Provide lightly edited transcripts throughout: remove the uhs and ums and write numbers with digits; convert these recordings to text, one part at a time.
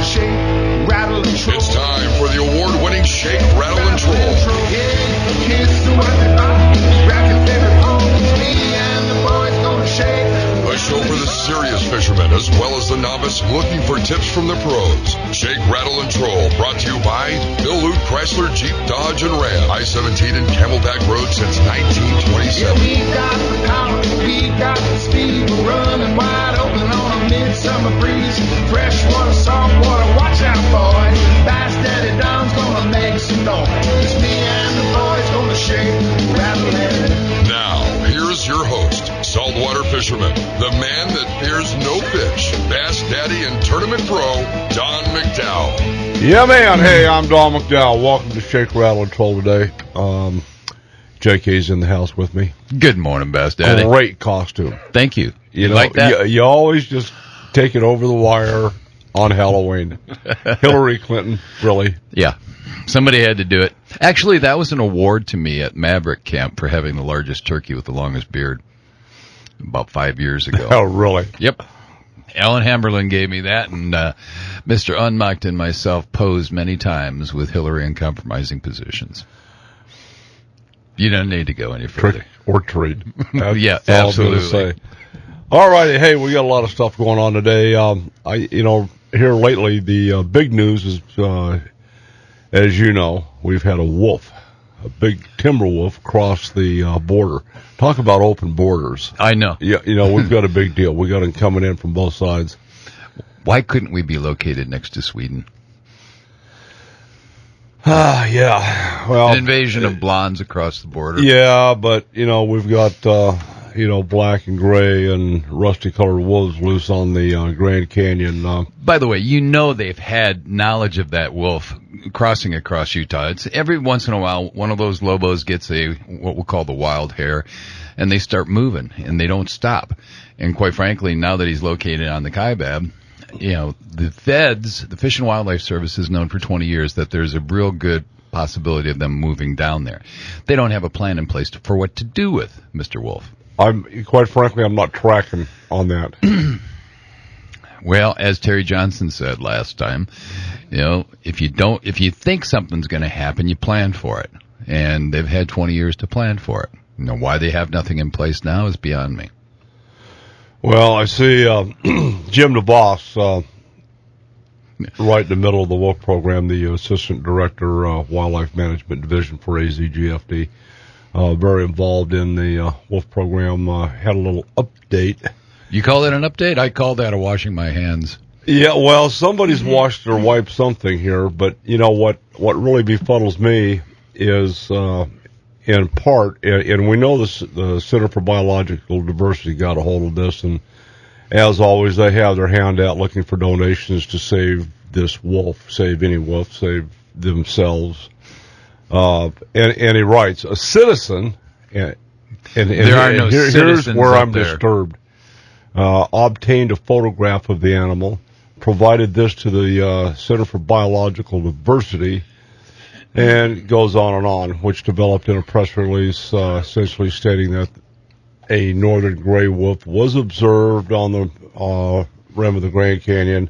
shake, rattle, and troll. It's time for the award-winning Shake, Rattle, and Troll. Yeah, here's the one that rock your favorite poems. Me and the boys gonna shake. A show for the serious fishermen as well as the novice looking for tips from the pros. Shake, Rattle, and Troll, brought to you by Bill Lute Chrysler, Jeep, Dodge, and Ram. I-17 and Camelback Road since 1927. Yeah, we got the power, we got the speed. We're running wide open on a midsummer breeze. Freshwater, saltwater, watch out, boys. Bass Daddy Don's gonna make some noise. It's me and the boys gonna shake, rattle, and... Now, here's your host, saltwater fisherman, the man that fears no fish, Bass Daddy and Tournament Pro, Don McDowell. Yeah, man. Hey, I'm Don McDowell. Welcome to Shake, Rattle, and Troll today. JK's in the house with me. Good morning, Bass Daddy. Great costume. Thank you. You know, like that? You always just take it over the wire on Halloween. Hillary Clinton, really. Yeah. Somebody had to do it. Actually, that was an award to me at Maverick Camp for having the largest turkey with the longest beard about 5 years ago. Oh, really? Yep. Alan Hamberlin gave me that, and Mr. Unmocked and myself posed many times with Hillary in compromising positions. You don't need to go any further. Trick or treat. Yeah, all I'm gonna absolutely. say. All righty. Hey, we got a lot of stuff going on today. Here lately, the big news is, as you know, we've had a big timber wolf cross the border. Talk about open borders. I know. Yeah, we've got a big deal. We got them coming in from both sides. Why couldn't we be located next to Sweden? Yeah. Well, An invasion of blondes across the border. Yeah, but, we've got, black and gray and rusty colored wolves loose on the Grand Canyon. By the way, they've had knowledge of that wolf crossing across Utah. It's every once in a while, one of those lobos gets what we'll call the wild hare, and they start moving, and they don't stop. And quite frankly, now that he's located on the Kaibab, the feds, the Fish and Wildlife Service, has known for 20 years that there's a real good possibility of them moving down there. They don't have a plan in place for what to do with Mr. Wolf. Quite frankly, I'm not tracking on that. Well, as Terry Johnson said last time, if you think something's going to happen, you plan for it. And they've had 20 years to plan for it. Why they have nothing in place now is beyond me. Well, I see Jim DeVos right in the middle of the wolf program, the Assistant Director, Wildlife Management Division for AZGFD. Very involved in the wolf program. Had a little update. You call that an update? I call that a washing my hands. Yeah, well, somebody's washed or wiped something here, but what really befuddles me is, in part, and we know the Center for Biological Diversity got a hold of this, and as always, they have their hand out looking for donations to save this wolf, save any wolf, save themselves. And he writes, a citizen, and there are no here's citizens where up I'm there. disturbed, obtained a photograph of the animal, provided this to the Center for Biological Diversity, and it goes on, which developed in a press release essentially stating that a northern gray wolf was observed on the rim of the Grand Canyon,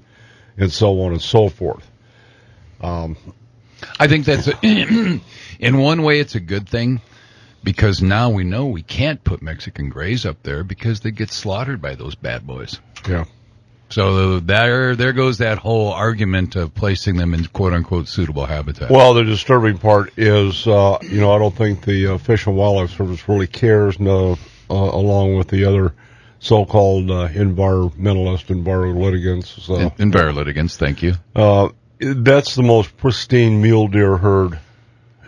and so on and so forth. I think that's in one way it's a good thing, because now we know we can't put Mexican grays up there because they get slaughtered by those bad boys. Yeah. So there goes that whole argument of placing them in quote-unquote suitable habitat. Well, the disturbing part is, I don't think the Fish and Wildlife Service really cares, along with the other so-called environmentalist, litigants. Enviro litigants, thank you. That's the most pristine mule deer herd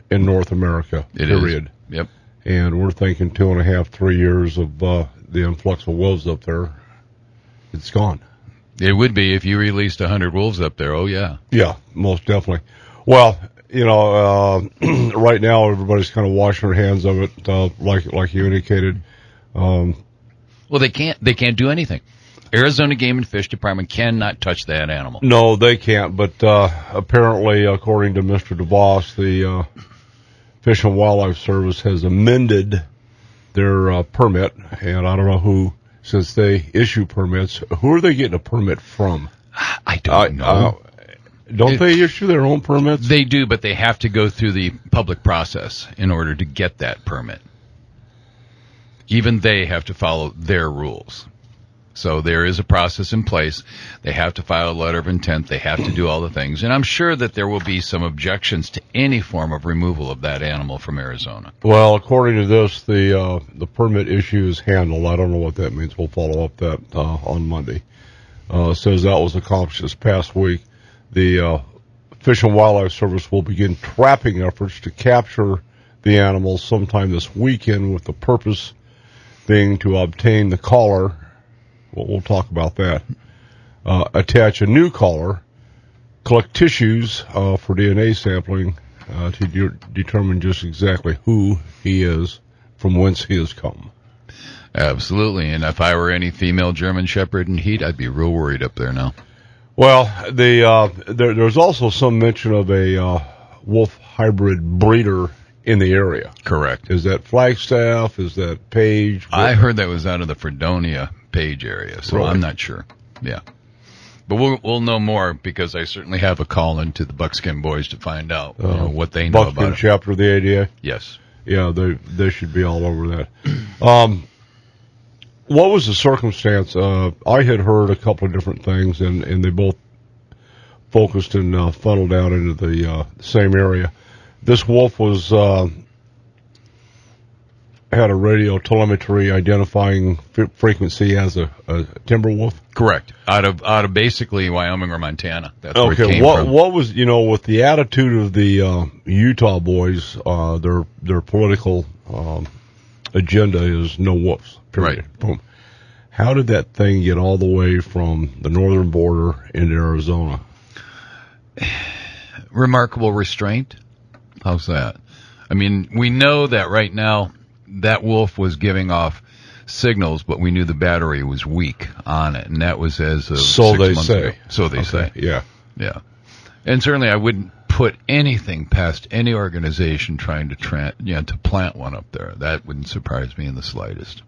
in North America, period. Yep. And we're thinking 2.5, 3 years of the influx of wolves up there, it's gone. It would be if you released 100 wolves up there. Oh, yeah. Yeah, most definitely. Well, right now everybody's kind of washing their hands of it, like you indicated. Well, they can't do anything. Arizona Game and Fish Department cannot touch that animal. No, they can't. But apparently, according to Mr. DeVos, the Fish and Wildlife Service has amended their permit, and I don't know who. Since they issue permits, who are they getting a permit from? I don't know. Don't they issue their own permits? They do, but they have to go through the public process in order to get that permit. Even they have to follow their rules. So there is a process in place. They have to file a letter of intent. They have to do all the things. And I'm sure that there will be some objections to any form of removal of that animal from Arizona. Well, according to this, the permit issue is handled. I don't know what that means. We'll follow up that on Monday. Says that was accomplished this past week. The Fish and Wildlife Service will begin trapping efforts to capture the animals sometime this weekend, with the purpose being to obtain the collar. Well, we'll talk about that. Attach a new collar, collect tissues for DNA sampling to determine just exactly who he is, from whence he has come. Absolutely. And if I were any female German Shepherd in heat, I'd be real worried up there now. Well, there's also some mention of a wolf hybrid breeder in the area. Correct. Is that Flagstaff? Is that Page? I heard that was out of the Fredonia Page area, so Really? I'm not sure. Yeah. But we'll know more, because I certainly have a call into the Buckskin Boys to find out what they know Buckskin about it. chapter of the ADA? Yes. Yeah, they should be all over that. What was the circumstance? I had heard a couple of different things, and they both focused and funneled out into the same area. This wolf was had a radio telemetry identifying frequency as a timber wolf. Correct. Out of basically Wyoming or Montana. That's where it Okay, came from. what was, with the attitude of the Utah boys, their political agenda is no wolves. Period. Right. Boom. How did that thing get all the way from the northern border into Arizona? Remarkable restraint. How's that? I mean, we know that right now that wolf was giving off signals, but we knew the battery was weak on it, and that was as of 6 months ago. So they say. Yeah. Yeah. And certainly I wouldn't put anything past any organization trying to to plant one up there. That wouldn't surprise me in the slightest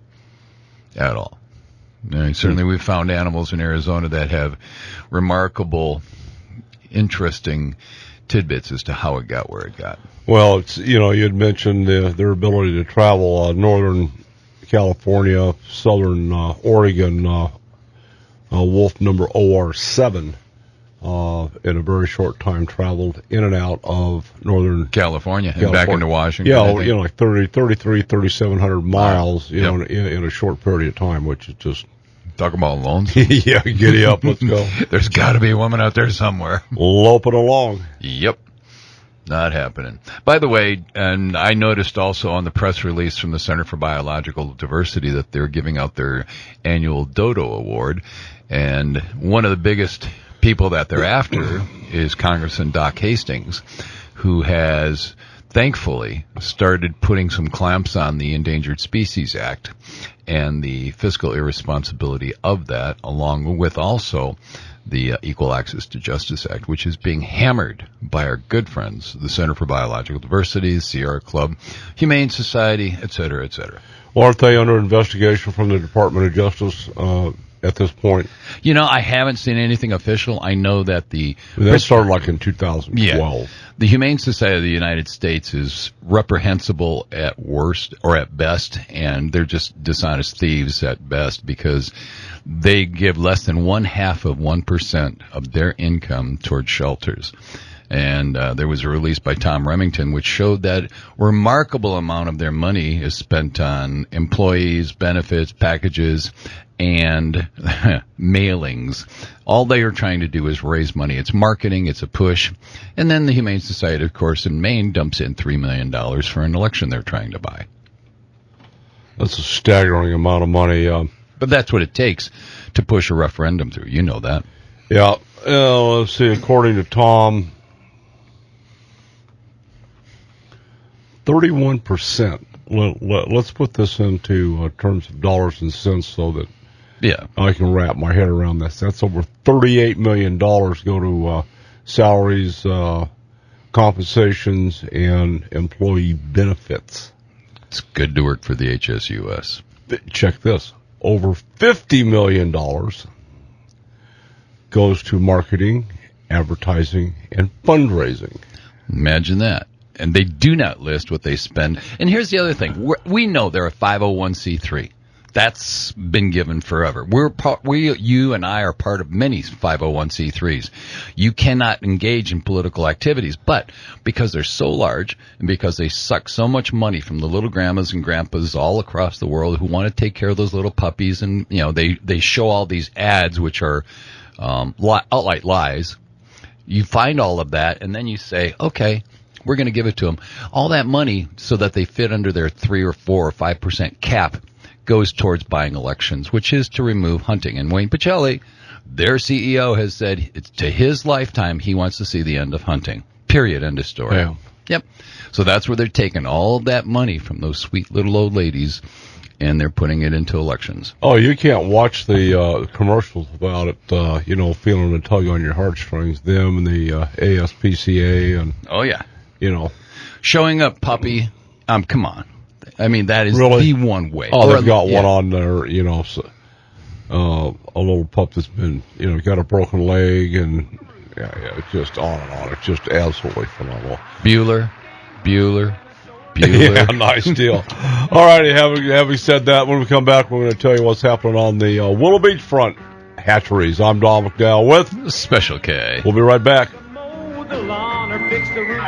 at all. And certainly we've found animals in Arizona that have remarkable, interesting tidbits as to how it got where it got. Well, it's, you had mentioned their ability to travel northern California, southern Oregon, wolf number OR7 in a very short time traveled in and out of northern California. And back into Washington. Yeah, like 3,700 miles, in a short period of time, which is just... Talk about loans. Yeah, giddy up, let's go. There's got to be a woman out there somewhere. Loping along. Yep. Not happening. By the way, and I noticed also on the press release from the Center for Biological Diversity that they're giving out their annual Dodo Award, and one of the biggest people that they're after is Congressman Doc Hastings, who has thankfully started putting some clamps on the Endangered Species Act and the fiscal irresponsibility of that, along with also the Equal Access to Justice Act, which is being hammered by our good friends, the Center for Biological Diversity, the Sierra Club, Humane Society, et cetera, et cetera. Well, aren't they under investigation from the Department of Justice at this point? I haven't seen anything official. I know that that started like in 2012. Yeah. The Humane Society of the United States is reprehensible at worst or at best, and they're just dishonest thieves at best, because they give less than 0.5% of their income towards shelters. And there was a release by Tom Remington which showed that remarkable amount of their money is spent on employees, benefits, packages, and mailings. All they are trying to do is raise money. It's marketing, it's a push. And then the Humane Society, of course, in Maine dumps in $3 million for an election they're trying to buy. That's a staggering amount of money. But that's what it takes to push a referendum through. You know that. Yeah. Let's see. According to Tom, 31%. Let's put this into terms of dollars and cents so that I can wrap my head around this. That's over $38 million go to salaries, compensations, and employee benefits. It's good to work for the HSUS. Check this. Over $50 million goes to marketing advertising, and fundraising. Imagine that. And they do not list what they spend. And here's the other thing. We know they're a 501c3. That's been given forever. You and I are part of many 501c3s. You cannot engage in political activities, but because they're so large and because they suck so much money from the little grandmas and grandpas all across the world who want to take care of those little puppies, and they show all these ads which are outright lies. You find all of that, and then you say, okay, we're going to give it to them. All that money, so that they fit under their 3 or 4 or 5% cap, goes towards buying elections, which is to remove hunting. And Wayne Pacelli, their CEO, has said it's to his lifetime he wants to see the end of hunting. Period. End of story. Yeah. Yep. So that's where they're taking all that money from those sweet little old ladies, and they're putting it into elections. Oh, you can't watch the commercials about it, feeling a tug on your heartstrings, them and the ASPCA and... Oh, yeah. Showing up, puppy. Come on. I mean, that is really? the one way. Oh, they've got one on there, a little pup that's been, got a broken leg, and it's just on and on. It's just absolutely phenomenal. Bueller. Yeah, nice deal. All righty, having said that, when we come back, we're going to tell you what's happening on the Willow Beach front hatcheries. I'm Don McDowell with Special K. We'll be right back. Mow the lawn or fix the roof.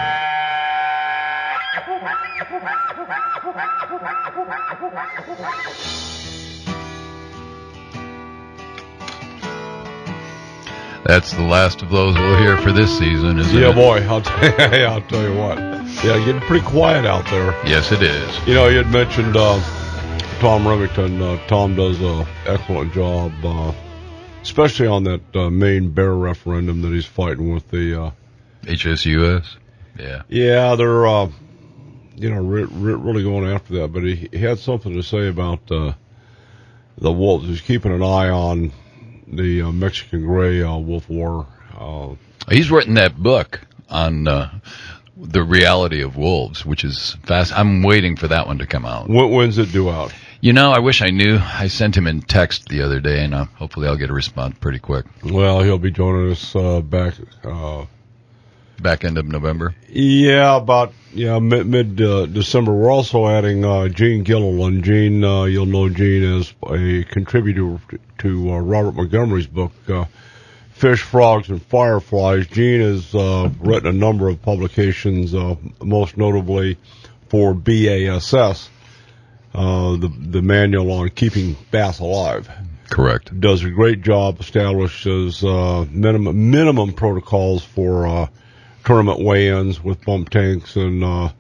That's the last of those we'll hear for this season, isn't it? Yeah, boy. I'll tell you what. Yeah, getting pretty quiet out there. Yes, it is. You had mentioned Tom Remington. Tom does an excellent job, especially on that Maine bear referendum that he's fighting with the HSUS. Yeah. Yeah, they're really going after that. But he had something to say about the wolves. He's keeping an eye on the Mexican gray wolf war. He's written that book on the reality of wolves, which is fast. I'm waiting for that one to come out. When's it due out? I wish I knew. I sent him in text the other day, and hopefully I'll get a response pretty quick. Well, he'll be joining us back end of November. Yeah, about mid December. We're also adding Gene Gilliland. Gene, you'll know Gene as a contributor to Robert Montgomery's book, Fish, Frogs, and Fireflies. Gene has written a number of publications, most notably for BASS, the manual on keeping bass alive. Correct. Does a great job, establishes minimum protocols for tournament weigh-ins with bump tanks and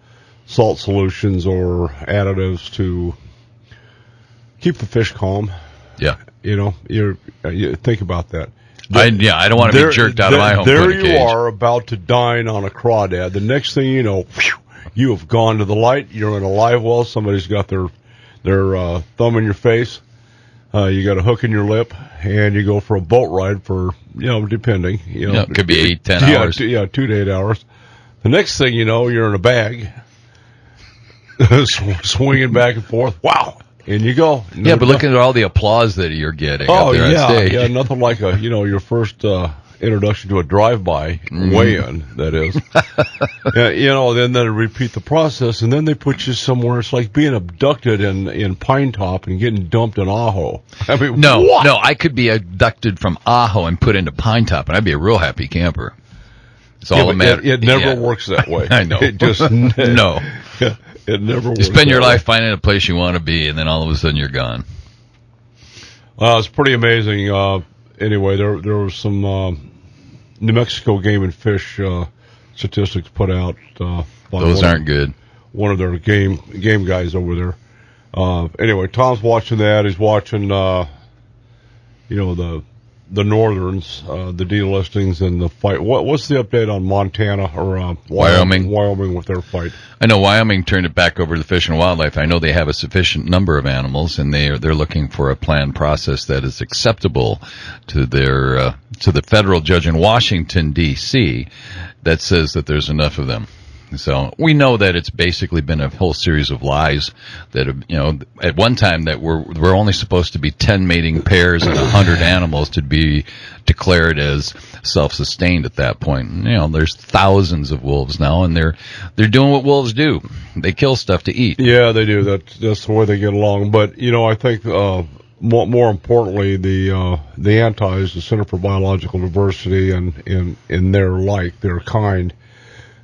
salt solutions or additives to keep the fish calm. Yeah. You think about that. I don't want to be jerked out of my home There cage. you are about to dine on a crawdad. The next thing you know, you have gone to the light. You're in a live well. Somebody's got their thumb in your face. You got a hook in your lip, and you go for a boat ride for, depending. It could be 8-10 hours. 2 to 8 hours. The next thing you know, you're in a bag, swinging back and forth. Wow. And you go. Yeah, but look at all the applause that you're getting up there on stage. Yeah, nothing like your first introduction to a drive-by weigh-in, that is. Then they repeat the process, and then they put you somewhere. It's like being abducted in Pine Top and getting dumped in Ajo. I mean, No, what? I could be abducted from Ajo and put into Pine Top, and I'd be a real happy camper. It's all a matter. It never works that way. I know. It just No. It never works. You spend your that way. life finding a place you want to be, and then all of a sudden you're gone. Well, it's pretty amazing. Anyway, there was some New Mexico Game and Fish statistics put out. Those aren't good. One of their game guys over there. Anyway, Tom's watching that. He's watching, the Northerns, the delistings and the fight. What's the update on Montana or Wyoming? Wyoming with their fight. I know Wyoming turned it back over to the Fish and Wildlife. I know they have a sufficient number of animals, and they're looking for a planned process that is acceptable to to the federal judge in Washington D.C. that says that there's enough of them. So we know that it's basically been a whole series of lies that have, at one time that we're only supposed to be 10 mating pairs and 100 animals to be declared as self-sustained at that point. There's thousands of wolves now, and they're doing what wolves do. They kill stuff to eat. Yeah, they do. That's the way they get along. But, I think more importantly, the antis, the Center for Biological Diversity, and in their kind,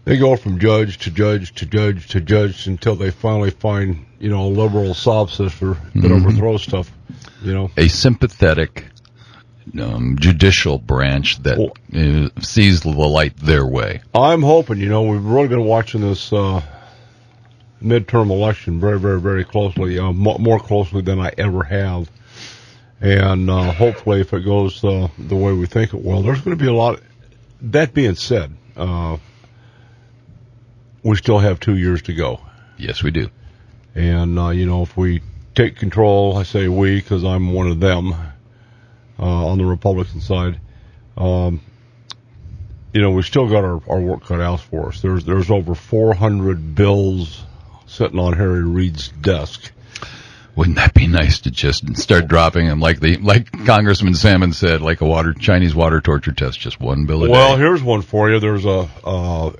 they go from judge to judge to judge to judge until they finally find, a liberal sob sister that overthrows stuff, A sympathetic judicial branch that sees the light their way. I'm hoping, we've really been watching this midterm election very, very, very closely, more closely than I ever have. And hopefully if it goes the way we think it will, there's going to be a lot. That being said, we still have 2 years to go. Yes, we do. And, if we take control, I say we because I'm one of them on the Republican side, we still got our work cut out for us. There's over 400 bills sitting on Harry Reid's desk. Wouldn't that be nice to just start dropping them like Congressman Salmon said, like a Chinese water torture test, just one bill a day? Well, here's one for you. There's a House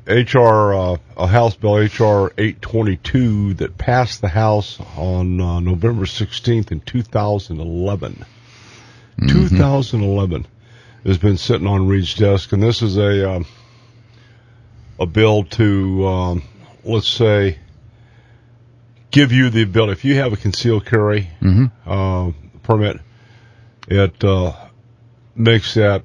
Bill HR 822 that passed the House on November 16th in 2011. 2011 has been sitting on Reid's desk, and this is a bill to let's say, give you the ability, if you have a concealed carry permit, it makes that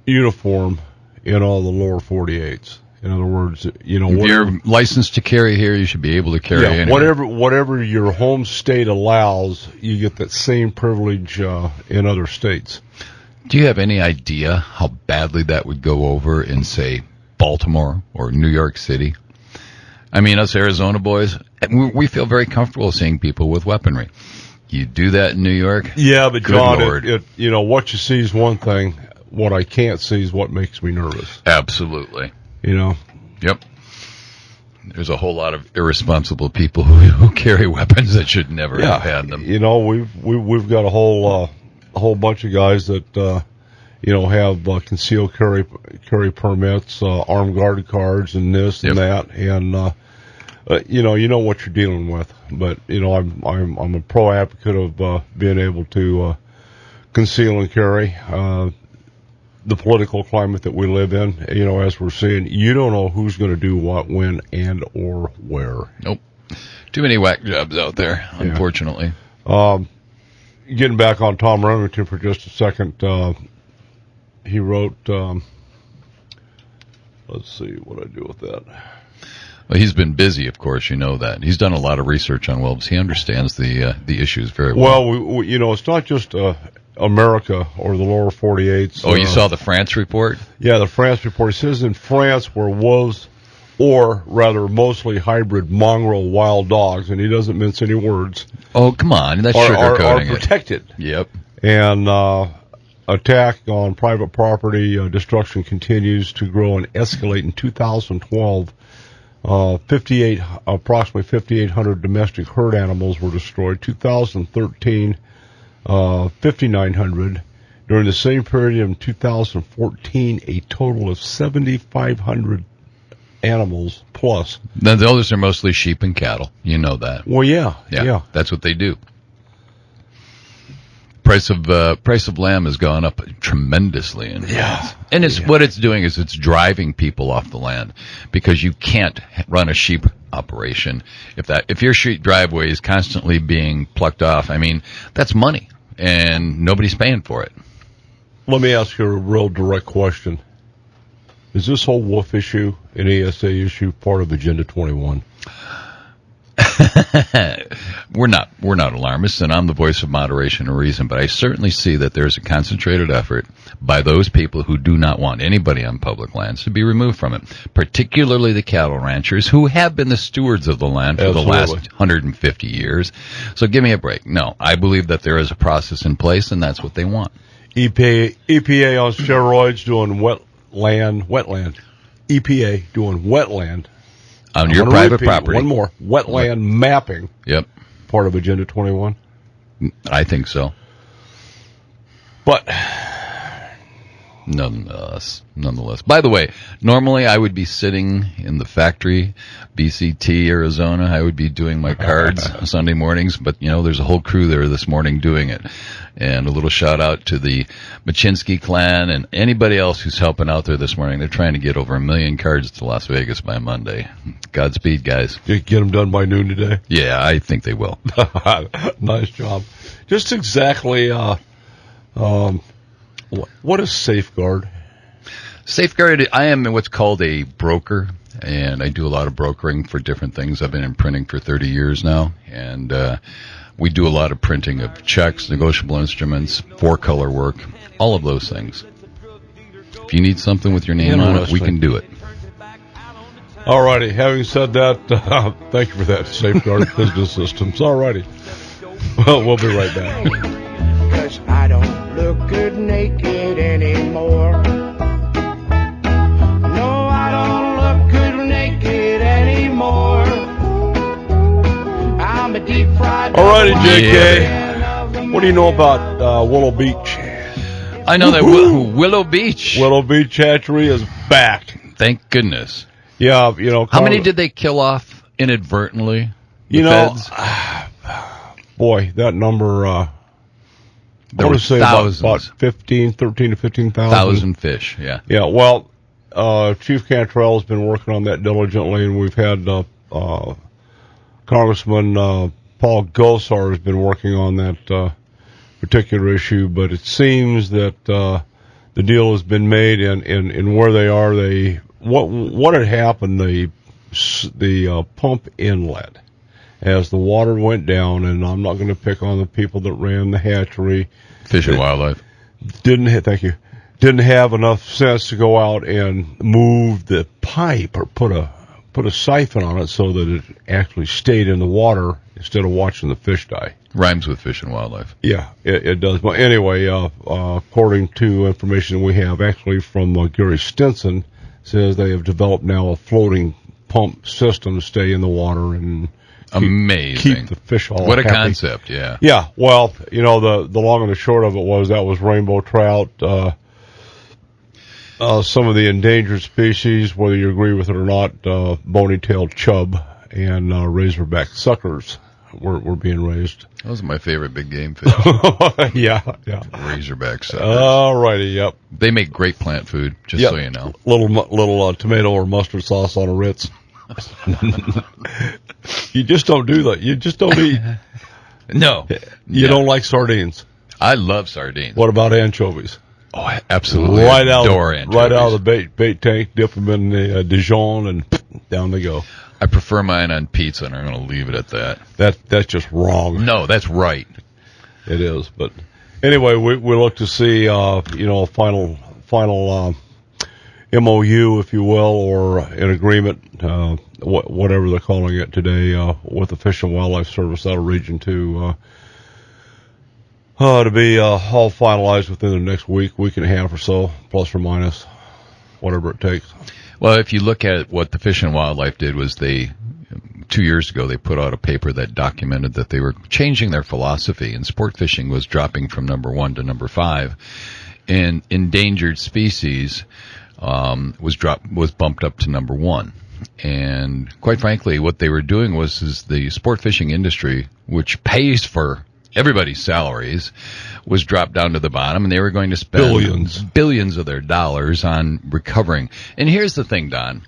uniform in all the lower 48s. In other words, if you're licensed to carry here, you should be able to carry anywhere. Whatever your home state allows, you get that same privilege in other states. Do you have any idea how badly that would go over in, say, Baltimore or New York City? I mean, us Arizona boys, we feel very comfortable seeing people with weaponry. You do that in New York? Yeah, but good John, Lord. What you see is one thing. What I can't see is what makes me nervous. Absolutely. Yep. There's a whole lot of irresponsible people who carry weapons that should never have had them. We've got a whole bunch of guys that have concealed carry permits, armed guard cards, and this and that, and you know what you're dealing with. But I'm a pro advocate of being able to conceal and carry. The political climate that we live in, as we're seeing, you don't know who's going to do what, when, and or where. Nope. Too many whack jobs out there, unfortunately. Getting back on Tom Remington for just a second, he wrote, let's see what I do with that. Well, he's been busy, of course, you know that. He's done a lot of research on wolves. He understands the issues very well. Well, we it's not just America or the lower 48s. Oh, you saw the France report? Yeah, the France report. It says in France where wolves, or rather mostly hybrid mongrel wild dogs, and he doesn't mince any words. Oh, come on. That's sugarcoating are protected. It. Yep. And attack on private property, destruction continues to grow and escalate. In 2012, approximately 5,800 domestic herd animals were destroyed. 2013, 5,900. During the same period in 2014, a total of 7,500 animals plus. Now, those are mostly sheep and cattle. You know that. Well, yeah. That's what they do. Price of lamb has gone up tremendously in France. And what it's doing is it's driving people off the land, because you can't run a sheep operation if your sheep driveway is constantly being plucked off. I mean, that's money, and nobody's paying for it. Let me ask you a real direct question. Is this whole wolf issue, an ESA issue, part of Agenda 21? We're not alarmists, and I'm the voice of moderation and reason, but I certainly see that there's a concentrated effort by those people who do not want anybody on public lands to be removed from it, particularly the cattle ranchers who have been the stewards of the land for the last 150 years. So give me a break. No, I believe that there is a process in place, and that's what they want. EPA on steroids doing wetland. EPA doing wetland. On your private property. One more. Wetland mapping. Yep. Part of Agenda 21. I think so. But nonetheless. By the way, normally I would be sitting in the factory, BCT, Arizona. I would be doing my cards Sunday mornings, but there's a whole crew there this morning doing it. And a little shout out to the Machinsky clan and anybody else who's helping out there this morning. They're trying to get over 1 million cards to Las Vegas by Monday. Godspeed, guys. You get them done by noon today? Yeah, I think they will. Nice job. Just exactly, what is Safeguard? Safeguard, I am what's called a broker, and I do a lot of brokering for different things. I've been in printing for 30 years now, and we do a lot of printing of checks, negotiable instruments, four-color work, all of those things. If you need something with your name on it, we can do it. All righty. Having said that, thank you for that, Safeguard Business Systems. All righty. Well, we'll be right back. 'Cause I don't look good naked anymore. No, I don't look good naked anymore. I'm a deep fried. All righty, JK. What do you know about Willow Beach? I know that Willow Beach. Willow Beach Hatchery is back. Thank goodness. Yeah, How many did they kill off inadvertently? Feds? Boy, that number, there were thousands. About 13 to 15,000. 1,000 fish, yeah. Yeah, well, Chief Cantrell has been working on that diligently, and we've had Congressman Paul Gosar has been working on that particular issue, but it seems that the deal has been made, and where they are, what had happened, the pump inlet, as the water went down, and I'm not going to pick on the people that ran the hatchery. Fish and Wildlife. Didn't have enough sense to go out and move the pipe or put a siphon on it so that it actually stayed in the water instead of watching the fish die. Rhymes with Fish and Wildlife. Yeah, it does. But anyway, according to information we have actually from Gary Stinson, says they have developed now a floating pump system to stay in the water and keep the fish all What a happy. concept, yeah. Yeah, well, the long and the short of it was that was rainbow trout, some of the endangered species, whether you agree with it or not, bony-tailed chub and razorback suckers were being raised. Those are my favorite big game fish. Yeah. Razorback suckers. All righty, yep. They make great plant food, just so you know. Little tomato or mustard sauce on a Ritz. You just don't do that. You just don't eat. No. You don't like sardines. I love sardines. What about anchovies? Oh, I absolutely adore anchovies. Right out of the bait tank, dip them in the Dijon, and down they go. I prefer mine on pizza, and I'm going to leave it at that. That's just wrong. No, that's right. It is, but anyway, we look to see a final MOU, if you will, or an agreement, whatever they're calling it today, with the Fish and Wildlife Service out of Region 2, to be all finalized within the next week and a half or so, plus or minus, whatever it takes. Well, if you look at what the Fish and Wildlife did was 2 years ago, they put out a paper that documented that they were changing their philosophy, and sport fishing was dropping from number 1 to number 5, and endangered species was bumped up to number 1. And quite frankly, what they were doing was the sport fishing industry, which pays for everybody's salaries, was dropped down to the bottom, and they were going to spend billions of their dollars on recovering. And here's the thing, Don.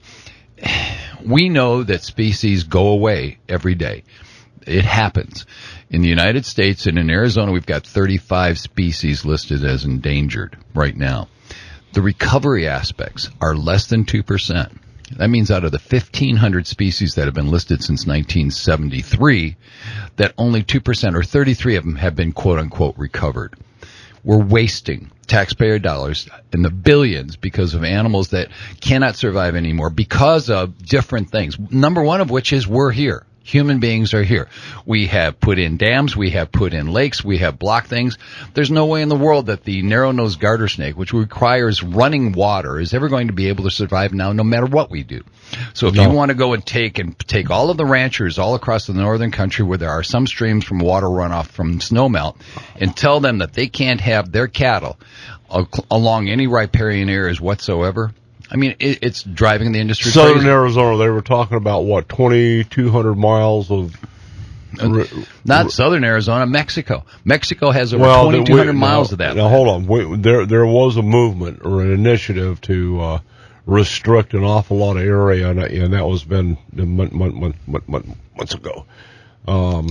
We know that species go away every day. It happens. In the United States and in Arizona, we've got 35 species listed as endangered right now. The recovery aspects are less than 2%. That means out of the 1,500 species that have been listed since 1973, that only 2% or 33 of them have been quote-unquote recovered. We're wasting taxpayer dollars in the billions because of animals that cannot survive anymore because of different things. Number one of which is we're here. Human beings are here. We have put in dams. We have put in lakes. We have blocked things. There's no way in the world that the narrow-nosed garter snake, which requires running water, is ever going to be able to survive now, no matter what we do. So if you want to go and take all of the ranchers all across the northern country where there are some streams from water runoff from snowmelt and tell them that they can't have their cattle along any riparian areas whatsoever, I mean, it's driving the industry Southern crazy. Arizona, they were talking about, 2,200 miles of... Not Southern Arizona, Mexico. Mexico has over 2,200 miles of that. Now, hold on. There was a movement or an initiative to restrict an awful lot of area, and that was been months ago. I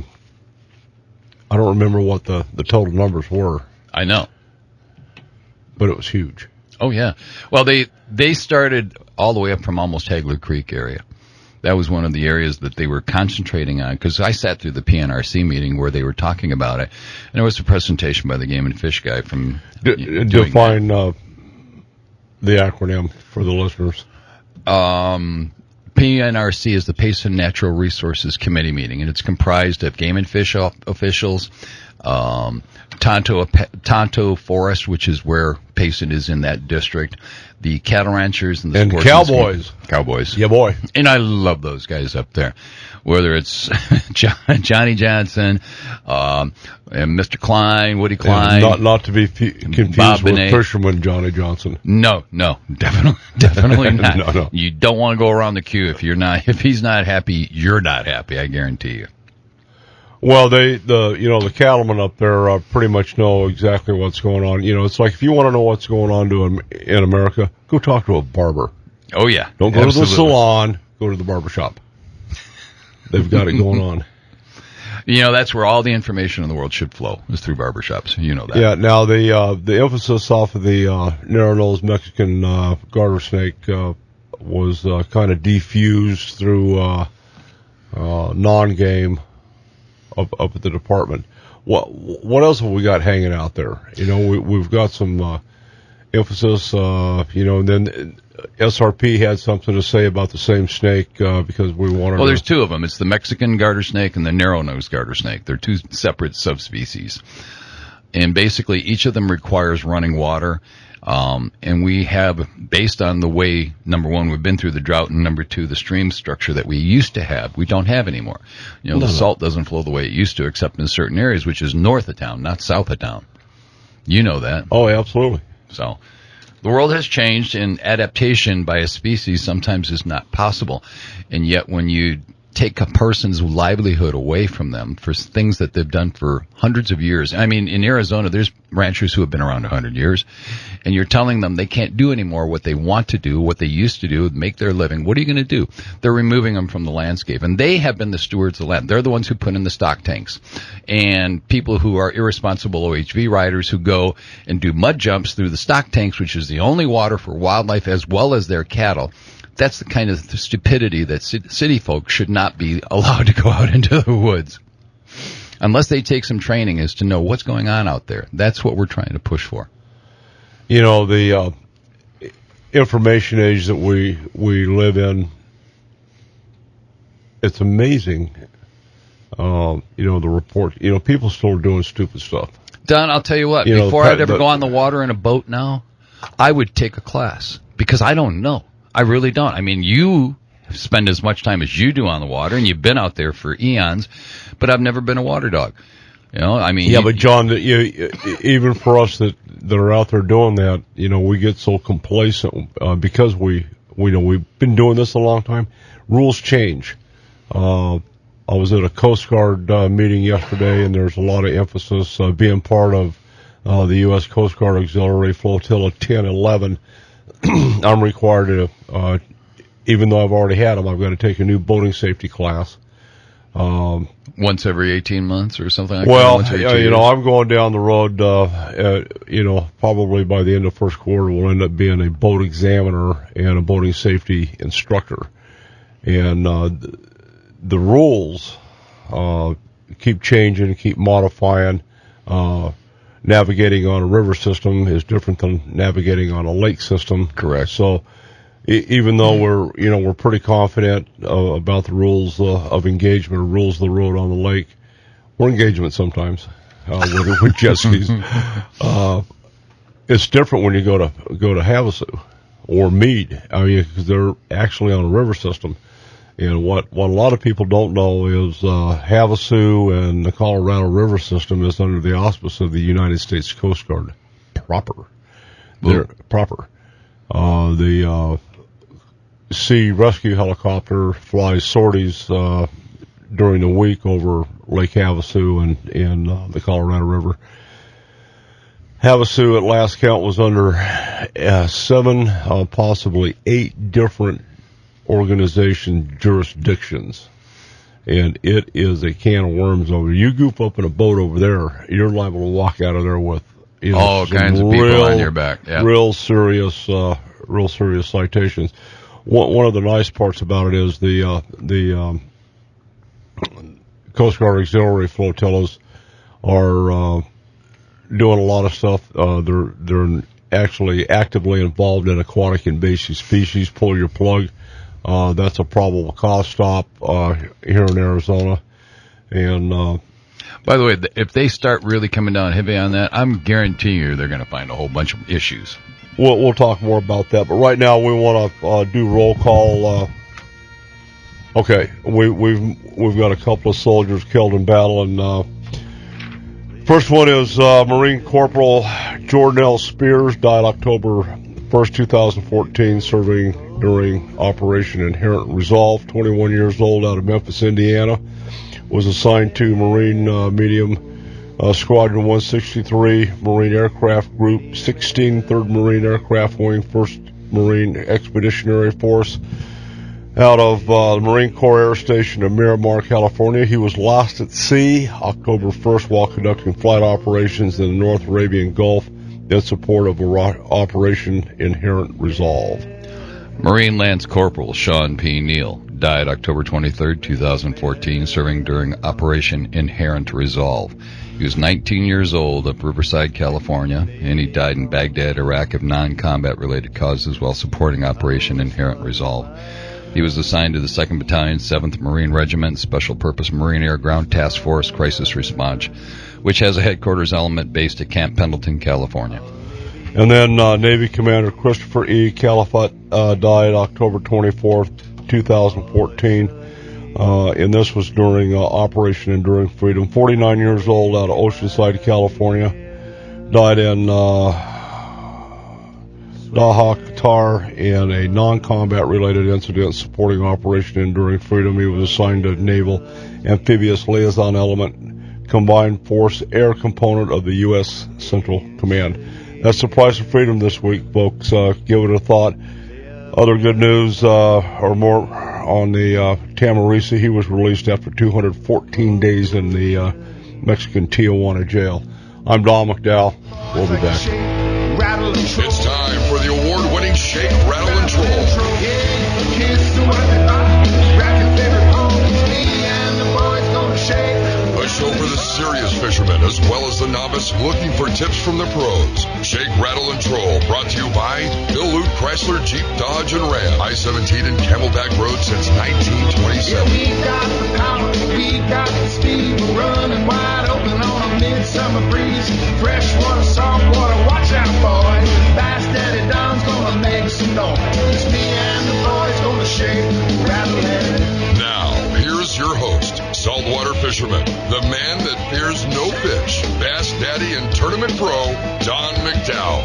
don't remember what the total numbers were. I know. But it was huge. Oh, yeah. Well, they started all the way up from almost Hagler Creek area. That was one of the areas that they were concentrating on, because I sat through the PNRC meeting where they were talking about it, and there was a presentation by the Game and Fish guy from define the acronym for the listeners. PNRC is the Payson Natural Resources Committee meeting, and it's comprised of Game and Fish officials, Tonto Forest, which is where Payson is in that district, the cattle ranchers, and the cowboys. Cowboys. Yeah, boy. And I love those guys up there. Whether it's Johnny Johnson, and Mr. Klein, Woody Klein. Not to be confused with fisherman Johnny Johnson. No, definitely not. No. You don't want to go around the queue if he's not happy, you're not happy, I guarantee you. Well, the cattlemen up there pretty much know exactly what's going on. It's like if you want to know what's going on in America, go talk to a barber. Oh, yeah. Don't go to the salon, go to the barber shop. They've got it going on. That's where all the information in the world should flow, is through barbershops. You know that. Yeah, now the emphasis off of the narrow-nosed Mexican garter snake was kind of diffused through non-game up at the department. What else have we got hanging out there? We've got some emphasis, and then SRP had something to say about the same snake because we wanted. Well, there's two of them. It's the Mexican garter snake and the narrow-nosed garter snake. They're two separate subspecies, and basically each of them requires running water. And we have, based on the way, number one, we've been through the drought, and number two, the stream structure that we used to have, we don't have anymore. The salt doesn't flow the way it used to, except in certain areas, which is north of town, not south of town. You know that. Oh, absolutely. So the world has changed, and adaptation by a species sometimes is not possible. And yet when you take a person's livelihood away from them for things that they've done for hundreds of years. I mean, in Arizona, there's ranchers who have been around 100 years, and you're telling them they can't do anymore what they want to do, what they used to do, make their living. What are you going to do? They're removing them from the landscape, and they have been the stewards of the land. They're the ones who put in the stock tanks. And people who are irresponsible OHV riders who go and do mud jumps through the stock tanks, which is the only water for wildlife as well as their cattle. That's the kind of stupidity that city folk should not be allowed to go out into the woods unless they take some training as to know what's going on out there. That's what we're trying to push for. The information age that we live in, it's amazing. The report, people still are doing stupid stuff. Don, I'll tell you what, before I'd ever go on the water in a boat now, I would take a class because I don't know. I really don't. I mean, you spend as much time as you do on the water, and you've been out there for eons, but I've never been a water dog. But John, even for us that are out there doing that, we get so complacent because we've been doing this a long time. Rules change. I was at a Coast Guard meeting yesterday, and there's a lot of emphasis being part of the U.S. Coast Guard Auxiliary Flotilla 1011. I'm required to, even though I've already had them, I've got to take a new boating safety class. Once every 18 months or something like that? Well, I'm going down the road, probably by the end of first quarter, we'll end up being a boat examiner and a boating safety instructor. And the rules keep changing, keep modifying. Navigating on a river system is different than navigating on a lake system. Correct. So, even though we're pretty confident about the rules of engagement or rules of the road on the lake, or engagement sometimes with jet skis. It's different when you go to Havasu or Meade. I mean, because they're actually on a river system. And what a lot of people don't know is Havasu and the Colorado River system is under the auspice of the United States Coast Guard proper. They're proper. The Sea Rescue Helicopter flies sorties during the week over Lake Havasu and the Colorado River. Havasu, at last count, was under 7, possibly 8 different organization jurisdictions, and it is a can of worms over there. You goop up in a boat over there, you're liable to walk out of there with all kinds of people on your back. Yeah. Real serious citations. One of the nice parts about it is the Coast Guard auxiliary flotillas are doing a lot of stuff. They're actually actively involved in aquatic invasive species. Pull your plug. That's a probable cause stop here in Arizona. And by the way, if they start really coming down heavy on that, I'm guaranteeing you they're going to find a whole bunch of issues. We'll talk more about that. But right now we want to do roll call. Okay, we've got a couple of soldiers killed in battle, and first one is Marine Corporal Jordan L. Spears, died October 1st, 2014, serving during Operation Inherent Resolve. 21 years old, out of Memphis, Indiana. Was assigned to Marine Medium Squadron 163, Marine Aircraft Group 16, 3rd Marine Aircraft Wing, 1st Marine Expeditionary Force, out of the Marine Corps Air Station in Miramar, California. He was lost at sea October 1st while conducting flight operations in the North Arabian Gulf in support of Operation Inherent Resolve. Marine Lance Corporal Sean P. Neal died October 23rd, 2014, serving during Operation Inherent Resolve. He was 19 years old of Riverside, California, and he died in Baghdad, Iraq of non-combat related causes while supporting Operation Inherent Resolve. He was assigned to the 2nd Battalion, 7th Marine Regiment, Special Purpose Marine Air Ground Task Force Crisis Response, which has a headquarters element based at Camp Pendleton, California. And then Navy Commander Christopher E. Califat died October 24th, 2014, and this was during Operation Enduring Freedom. 49 years old, out of Oceanside, California. Died in Doha, Qatar, in a non-combat related incident supporting Operation Enduring Freedom. He was assigned to Naval Amphibious Liaison Element, Combined Force Air Component of the U.S. Central Command. That's the price of freedom this week, folks. Give it a thought. Other good news, or more on the Tamarisa. He was released after 214 days in the Mexican Tijuana jail. I'm Don McDowell. We'll be back. It's time for the award-winning Shake, Rattle, and Troll. A show for the serious fishermen as well as the novice looking for tips from the pros. Shake, Rattle, and Troll, brought to you by Bill Lute Chrysler, Jeep, Dodge, and Ram. I-17 and Camelback Road since 1927. Yeah, we got the power, we got the speed. We're running wide open on a midsummer breeze. Freshwater, saltwater, watch out, boy. Bass Daddy Don's gonna make some noise. It's me and the boys gonna shake, rattle, and now, here's your host, saltwater fisherman, the man that fears no fish, Bass Daddy and Tournament Pro, Don McDowell.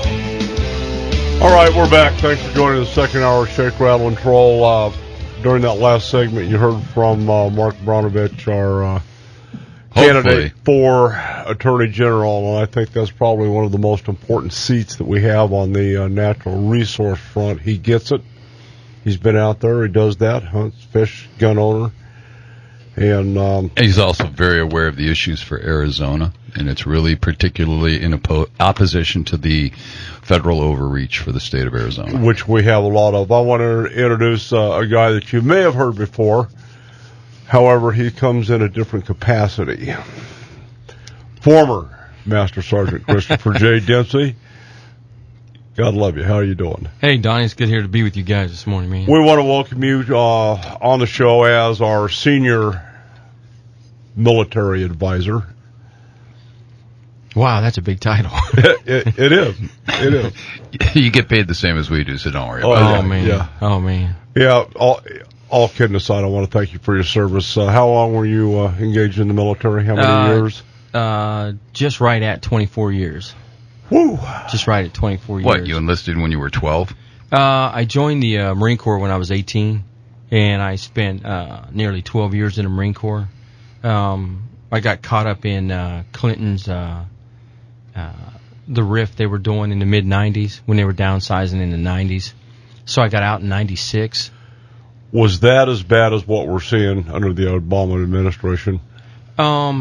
All right, we're back. Thanks for joining the second hour of Shake, Rattle, and Troll. During that last segment, you heard from Mark Bronovich, our candidate for Attorney General, and I think that's probably one of the most important seats that we have on the natural resource front. He gets it. He's been out there. He does that. Hunts, fish, gun owner. And he's also very aware of the issues for Arizona, and it's really particularly in opposition to the federal overreach for the state of Arizona, which we have a lot of. I want to introduce a guy that you may have heard before. However, he comes in a different capacity. Former Master Sergeant Christopher J. Dempsey. God love you. How are you doing? Hey, Donnie, it's good here to be with you guys this morning, man. We want to welcome you on the show as our senior military advisor. Wow, that's a big title. It is. It is. You get paid the same as we do, so don't worry Oh, about yeah, it. man. yeah. Oh, man. Yeah, all kidding aside, I want to thank you for your service. How long were you engaged in the military? How many years? Just right at 24 years. Woo! Just right at 24 years. What, you enlisted when you were 12? I joined the Marine Corps when I was 18, and I spent nearly 12 years in the Marine Corps. I got caught up in Clinton's the rift they were doing in the mid-'90s when they were downsizing in the '90s. So I got out in '96. Was that as bad as what we're seeing under the Obama administration?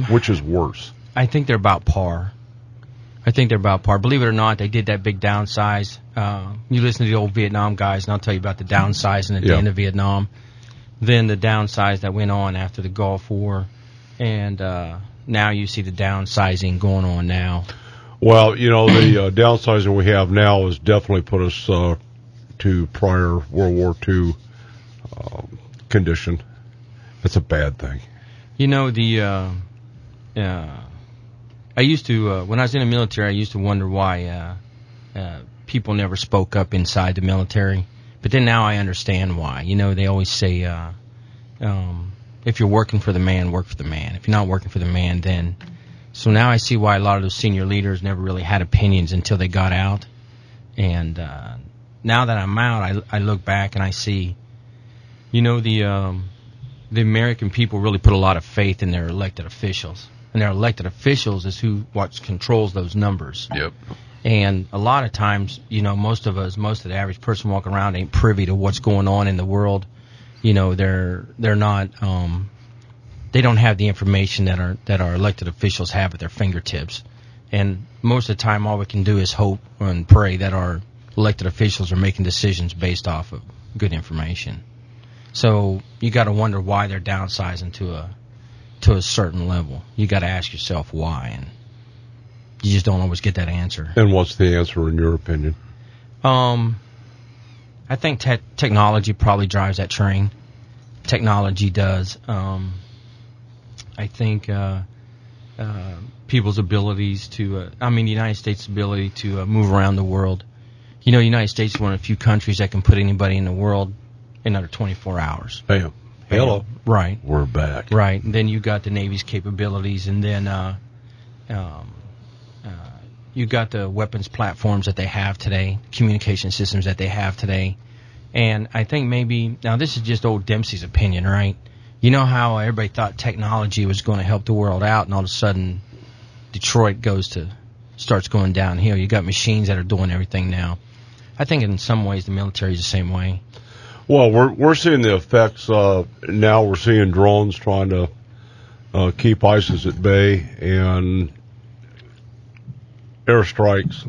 Which is worse? I think they're about par. Believe it or not, they did that big downsize. You listen to the old Vietnam guys, and I'll tell you about the downsizing at the end of Vietnam. Then the downsize that went on after the Gulf War. And now you see the downsizing going on now. Well, the downsizing we have now has definitely put us to prior World War II condition. It's a bad thing. I used to, when I was in the military, I used to wonder why people never spoke up inside the military. But then now I understand why. They always say, if you're working for the man, work for the man. If you're not working for the man, then... So now I see why a lot of those senior leaders never really had opinions until they got out. And now that I'm out, I look back and I see, the American people really put a lot of faith in their elected officials. And their elected officials is what controls those numbers. Yep. And a lot of times, most of the average person walking around ain't privy to what's going on in the world. They're not... they don't have the information that our elected officials have at their fingertips. And most of the time, all we can do is hope and pray that our elected officials are making decisions based off of good information. So you got to wonder why they're downsizing to a certain level. You got to ask yourself why, and you just don't always get that answer. And what's the answer in your opinion? I think technology probably drives that train. Technology does. I think people's abilities to, the United States' ability to move around the world. The United States is one of the few countries that can put anybody in the world in under 24 hours. Bam. Hello. Right. We're back. Right. And then you got the Navy's capabilities, and then you got the weapons platforms that they have today, communication systems that they have today. And I think maybe, now this is just old Dempsey's opinion, right? You know how everybody thought technology was going to help the world out, and all of a sudden Detroit starts going downhill. You got machines that are doing everything now. I think in some ways the military is the same way. Well, we're seeing the effects. Now we're seeing drones trying to keep ISIS at bay and airstrikes.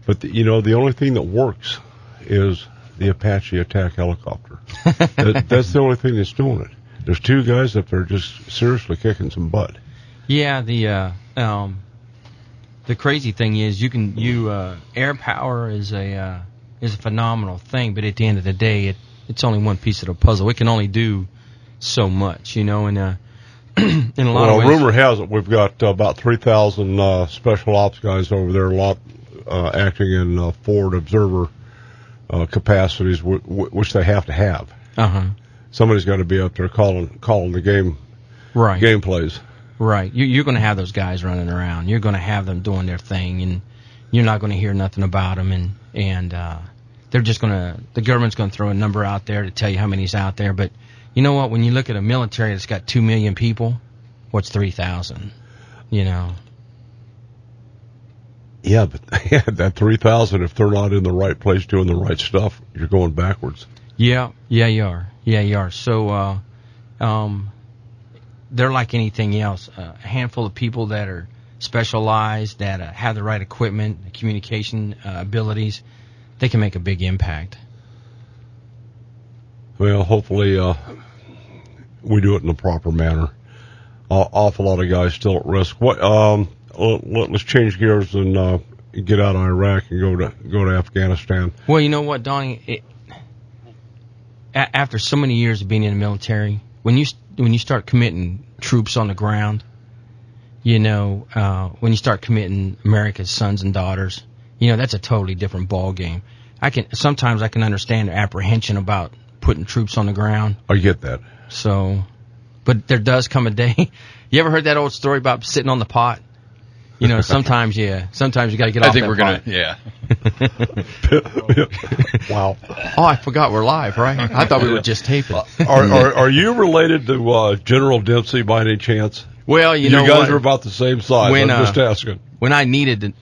But the only thing that works is the Apache attack helicopter. That's the only thing that's doing it. There's two guys up there just seriously kicking some butt. Yeah, the crazy thing is air power is a phenomenal thing, but at the end of the day, it's only one piece of the puzzle. It can only do so much, and in a lot of ways. Rumor has it we've got about 3,000 special ops guys over there, acting in forward observer capacities, which they have to have. Uh-huh. Somebody's got to be up there calling the game, right? Game plays. Right. You're going to have those guys running around. You're going to have them doing their thing, and you're not going to hear nothing about them. And they're just the government's going to throw a number out there to tell you how many's out there. But you know what? When you look at a military that's got 2 million people, what's 3,000? Yeah, but that 3,000, if they're not in the right place doing the right stuff, you're going backwards. Yeah, you are. So they're like anything else. A handful of people that are specialized, that have the right equipment, communication abilities, they can make a big impact. Well, hopefully we do it in the proper manner. Awful lot of guys still at risk. Let's change gears and get out of Iraq and go to Afghanistan. Well, you know what, Donnie? After so many years of being in the military, when you start committing troops on the ground, when you start committing America's sons and daughters, that's a totally different ball game. Sometimes I can understand the apprehension about putting troops on the ground. I get that. So, but there does come a day. You ever heard that old story about sitting on the pot? Sometimes you got to get off that pot. I think we're going to, Wow. Oh, I forgot we're live, right? I thought we were just taping. Are you related to General Dempsey by any chance? Well, you know, you guys are about the same size. I'm just asking. When I needed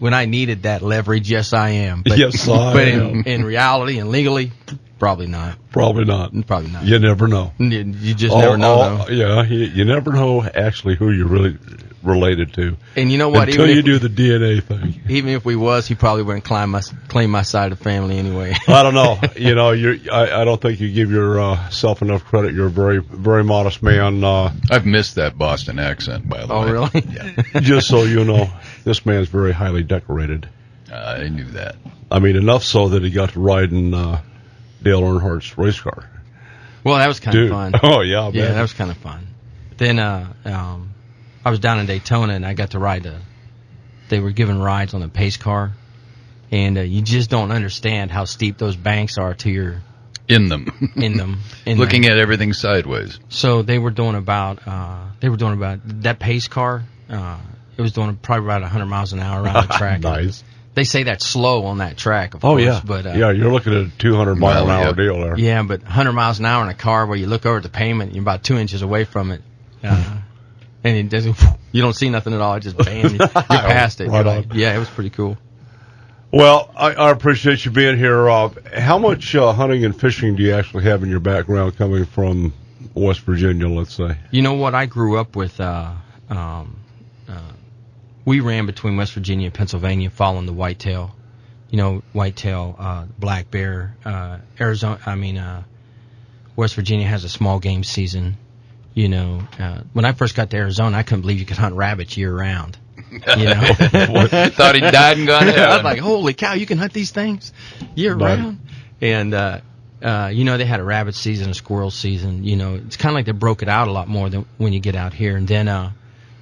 that leverage, yes, I am. But, yes, I am. But in reality and legally, probably not. Probably not. Probably not. You never know. You just never know. Yeah, you never know actually who you're really related to. And you know what? Until you do the DNA thing. Even if we was, he probably wouldn't claim my side of the family anyway. I don't know. I don't think you give yourself enough credit. You're a very, very modest man. I've missed that Boston accent, by the way. Oh, really? Yeah. Just so you know, this man's very highly decorated. I knew that. I mean, enough so that he got to ride in Dale Earnhardt's race car. Well, that was kind of fun. Oh, yeah. Man. Yeah, that was kind of fun. Then I was down in Daytona, and I got to ride they were giving rides on the pace car, and you just don't understand how steep those banks are to your... In them. Looking at everything sideways. So they were doing about that pace car, it was doing probably about 100 miles an hour around the track. Nice. They say that's slow on that track, of course. Yeah. But, yeah, you're looking at a 200-mile-an-hour deal there. Yeah, but 100 miles an hour in a car where you look over at the pavement, you're about 2 inches away from it. And it doesn't, you don't see nothing at all. It just bam, you're past it. Right on. Yeah, it was pretty cool. Well, I appreciate you being here. How much hunting and fishing do you actually have in your background coming from West Virginia, let's say? You know what? I grew up with, we ran between West Virginia and Pennsylvania following the whitetail. Whitetail, black bear, West Virginia has a small game season. When I first got to Arizona, I couldn't believe you could hunt rabbits year round. Thought he died and gone. I was like, holy cow, you can hunt these things year round. And, they had a rabbit season, a squirrel season. It's kind of like they broke it out a lot more than when you get out here. And then,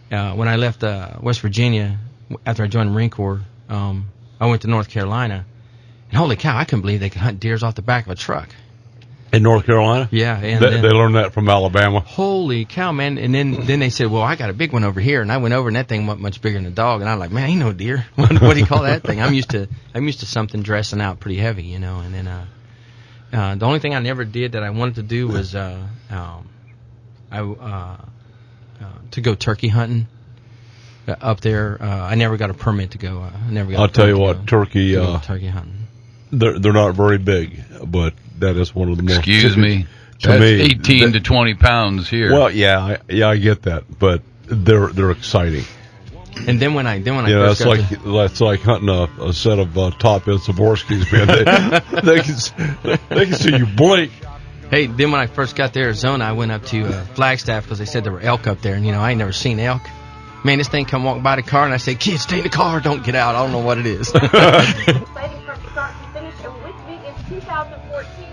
when I left, West Virginia, after I joined the Marine Corps, I went to North Carolina. And holy cow, I couldn't believe they could hunt deers off the back of a truck. In North Carolina? Yeah. And they learned that from Alabama. Holy cow, man. And then they said, well, I got a big one over here. And I went over, and that thing went much bigger than a dog. And I'm like, man, ain't no deer. What do you call that thing? I'm used to something dressing out pretty heavy, And then the only thing I never did that I wanted to do was to go turkey hunting up there. I never got a permit to go. I'll tell you what, turkey hunting. They're not very big, but that is one of the most. Excuse me. To me, 18 to 20 pounds here. Well, yeah, I get that, but they're exciting. And then when I that's like hunting a set of top end Zaborskis, man. They can see you blink. Hey, then when I first got to Arizona, I went up to Flagstaff because they said there were elk up there, and I ain't never seen elk. Man, this thing come walking by the car, and I say, kids, stay in the car, don't get out. I don't know what it is. Exciting from start to finish, and with me in 2014.